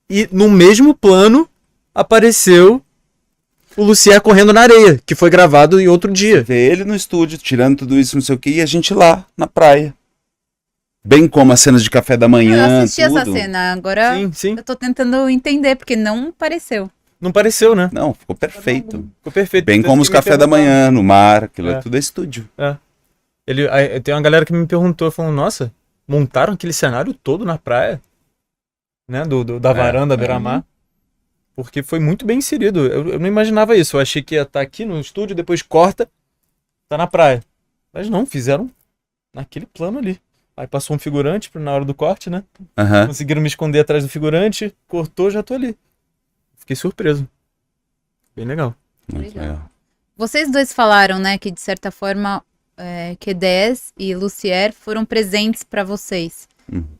E no mesmo plano apareceu o Lucier correndo na areia, que foi gravado em outro dia. Vê ele no estúdio, tirando tudo isso, não sei o que, e a gente lá, na praia. Bem como as cenas de café da manhã, Eu assisti tudo. essa cena, agora Sim. eu tô tentando entender, porque não pareceu. Não pareceu, né? Não, ficou perfeito. Ficou perfeito. Bem como os café da manhã, no mar, aquilo é tudo é estúdio. Aí, tem uma galera que me perguntou, falando, nossa, montaram aquele cenário todo na praia? Né? Da varanda, beira-mar. Porque foi muito bem inserido. Eu não imaginava isso. Eu achei que ia estar aqui no estúdio, depois corta, tá na praia. Mas não, fizeram naquele plano ali. Aí passou um figurante na hora do corte, né? Conseguiram me esconder atrás do figurante, cortou, já tô ali. Fiquei surpreso. Bem legal. Muito legal. Vocês dois falaram, né, que de certa forma Q10 e Lucier foram presentes pra vocês.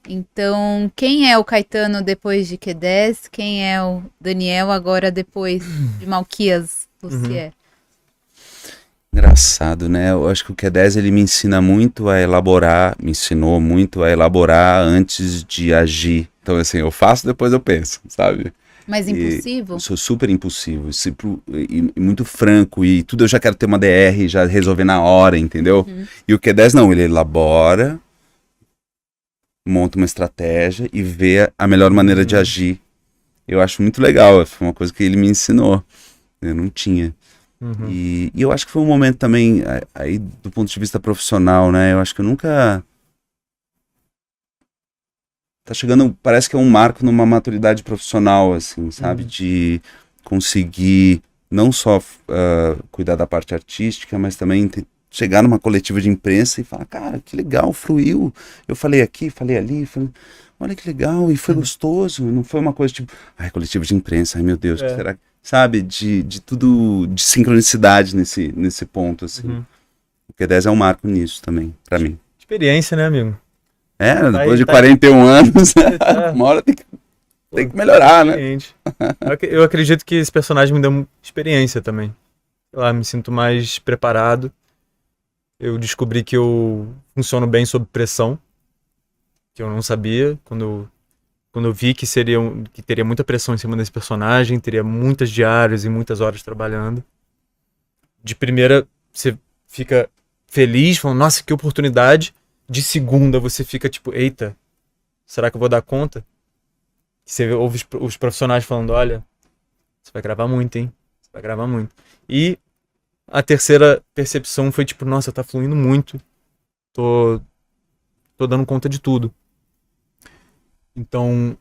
Então, quem é o Caetano depois de Q10? Quem é o Daniel agora depois de Malquias, Lucier? Engraçado, né? Eu acho que o Q10 ele me ensina muito a elaborar, me ensinou muito a elaborar antes de agir. Então, assim, eu faço, depois eu penso, sabe? Mais impulsivo? Eu sou super impulsivo e muito franco, e tudo eu já quero ter uma DR, já resolver na hora, entendeu? E o Q10 não, ele elabora, monta uma estratégia e vê a melhor maneira de agir. Eu acho muito legal, foi uma coisa que ele me ensinou, eu não tinha. E eu acho que foi um momento também, aí do ponto de vista profissional, né, eu acho que eu nunca... Tá chegando, parece que é um marco numa maturidade profissional, assim, sabe? De conseguir não só cuidar da parte artística, mas também chegar numa coletiva de imprensa e falar, cara, que legal, fluiu. Eu falei aqui, falei ali, olha que legal, e foi gostoso. Não foi uma coisa tipo, ai, coletiva de imprensa, ai meu Deus, que será? Sabe? De tudo, de sincronicidade nesse ponto, assim. O Q10 é um marco nisso também, pra mim. Experiência, né, amigo? Depois de 41 anos, uma hora tem que melhorar, né? Eu acredito que esse personagem me deu experiência também. Sei lá, me sinto mais preparado. Eu descobri que eu funciono bem sob pressão, que eu não sabia. Quando quando eu vi que que teria muita pressão em cima desse personagem, teria muitas diárias e muitas horas trabalhando, de primeira você fica feliz, falando, nossa, que oportunidade. De segunda você fica tipo, eita, será que eu vou dar conta? Você ouve os profissionais falando, olha, você vai gravar muito, hein? Você vai gravar muito. E a terceira percepção foi tipo, nossa, tá fluindo muito. Tô dando conta de tudo. Então,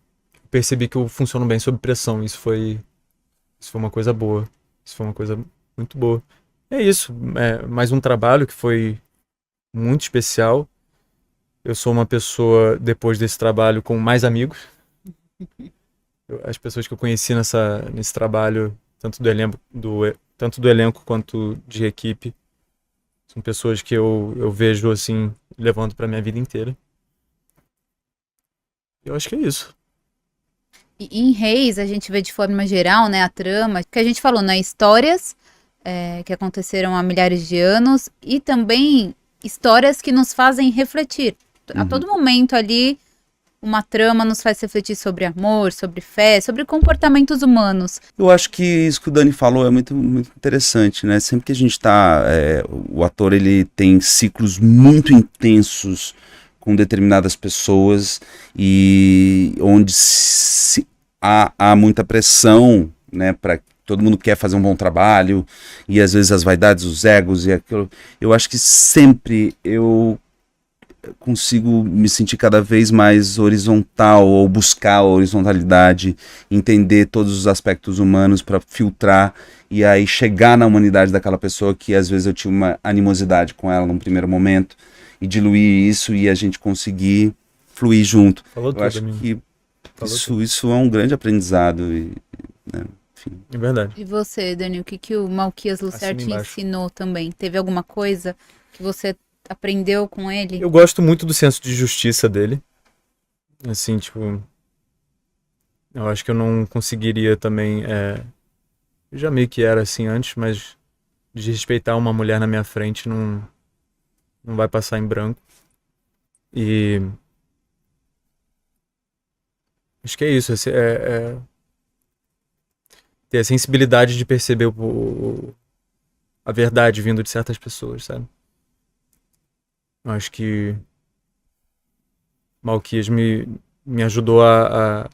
percebi que eu funciono bem sob pressão. Isso foi uma coisa boa. Isso foi uma coisa muito boa. É isso. É mais um trabalho que foi muito especial. Eu sou uma pessoa, depois desse trabalho, com mais amigos. As pessoas que eu conheci nesse trabalho, tanto do elenco quanto de equipe, são pessoas que eu vejo assim, levando para minha vida inteira. Eu acho que é isso. E em Reis, a gente vê de forma geral, né, a trama, que a gente falou, né, histórias que aconteceram há milhares de anos e também histórias que nos fazem refletir. A todo momento ali, uma trama nos faz refletir sobre amor, sobre fé, sobre comportamentos humanos. Eu acho que isso que o Dani falou é muito, muito interessante, né? Sempre que a gente tá... o ator, ele tem ciclos muito intensos com determinadas pessoas e onde há muita pressão, né? Todo mundo quer fazer um bom trabalho e às vezes as vaidades, os egos e aquilo. Eu acho que sempre eu consigo me sentir cada vez mais horizontal ou buscar a horizontalidade, entender todos os aspectos humanos para filtrar e aí chegar na humanidade daquela pessoa que às vezes eu tinha uma animosidade com ela num primeiro momento e diluir isso e a gente conseguir fluir junto. Falou eu tudo, acho amigo. que isso é um grande aprendizado e, né, enfim. É verdade. E você, Dani, o que o Malquias Lucer te ensinou também? Teve alguma coisa que você aprendeu com ele? Eu gosto muito do senso de justiça dele. Assim, tipo... Eu acho que eu não conseguiria também... Eu já meio que era assim antes, mas... Desrespeitar uma mulher na minha frente não vai passar em branco. E... Acho que é isso. Ter a sensibilidade de perceber a verdade vindo de certas pessoas, sabe? Eu acho que Malquias me ajudou a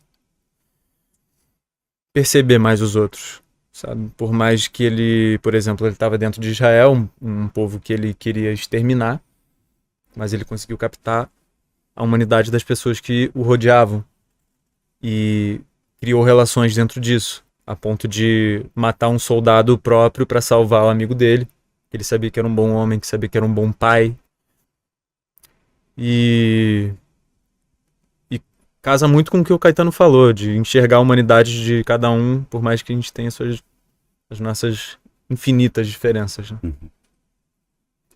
perceber mais os outros, sabe? Por mais que ele, por exemplo, ele estava dentro de Israel, um povo que ele queria exterminar, mas ele conseguiu captar a humanidade das pessoas que o rodeavam e criou relações dentro disso, a ponto de matar um soldado próprio para salvar o amigo dele, que ele sabia que era um bom homem, que sabia que era um bom pai. E casa muito com o que o Caetano falou, de enxergar a humanidade de cada um, por mais que a gente tenha as nossas infinitas diferenças. Né?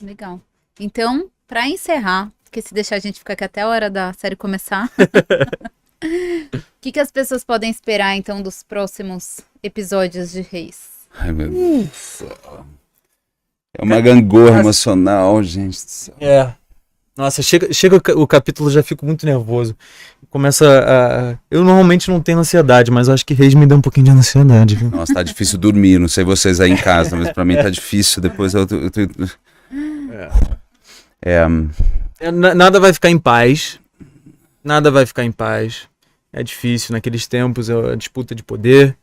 Legal. Então, para encerrar, porque se deixar a gente ficar aqui até a hora da série começar, o que as pessoas podem esperar, então, dos próximos episódios de Reis? Ai, meu Deus. É uma gangorra emocional, gente. Nossa, chega o capítulo, já fico muito nervoso. Eu normalmente não tenho ansiedade, mas eu acho que Reis me deu um pouquinho de ansiedade. Viu? Nossa, tá difícil dormir, não sei vocês aí em casa, mas pra mim tá difícil. Depois Nada vai ficar em paz. Nada vai ficar em paz. É difícil, naqueles tempos, a disputa de poder.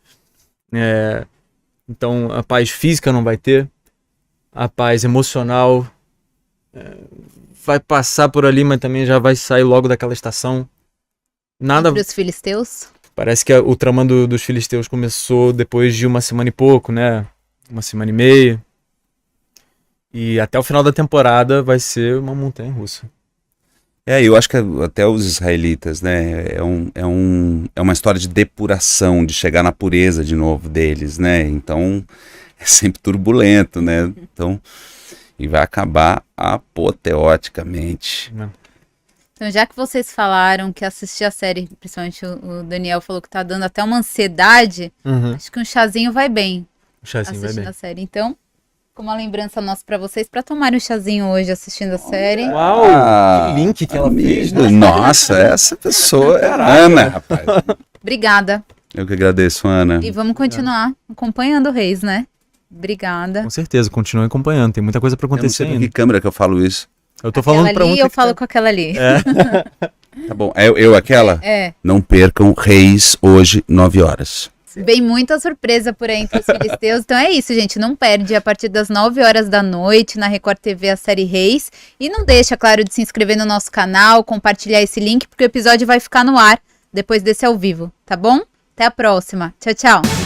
Então, a paz física não vai ter. A paz emocional vai passar por ali, mas também já vai sair logo daquela estação. Nada. Entre os filisteus? Parece que o trama dos filisteus começou depois de uma semana e pouco, né? Uma semana e meia. E até o final da temporada vai ser uma montanha-russa. Eu acho que até os israelitas, né? É uma história de depuração, de chegar na pureza de novo deles, né? Então, é sempre turbulento, né? Então, e vai acabar apoteoticamente. Então, já que vocês falaram que assistir a série, principalmente o Daniel falou que tá dando até uma ansiedade, acho que um chazinho vai bem. Um chazinho vai bem. A série. Então, com uma lembrança nossa pra vocês, pra tomarem um chazinho hoje assistindo a série. Uau, que link que ela fez, né? Nossa, essa pessoa é a Ana, rapaz. Obrigada. Eu que agradeço, Ana. E vamos continuar acompanhando o Reis, né? Obrigada. Com certeza, continue acompanhando. Tem muita coisa pra Eu não acontecer sei com ainda. que câmera que eu falo isso. Eu tô falando pra ali, ontem. eu falo com aquela ali. Tá bom, eu aquela? É. Não percam Reis hoje, 9 horas. Vem muita surpresa por aí entre os filisteus. Então é isso, gente. Não perde a partir das 9 horas da noite na Record TV a série Reis. E não deixa, claro, de se inscrever no nosso canal, compartilhar esse link, porque o episódio vai ficar no ar depois desse ao vivo, tá bom? Até a próxima. Tchau, tchau.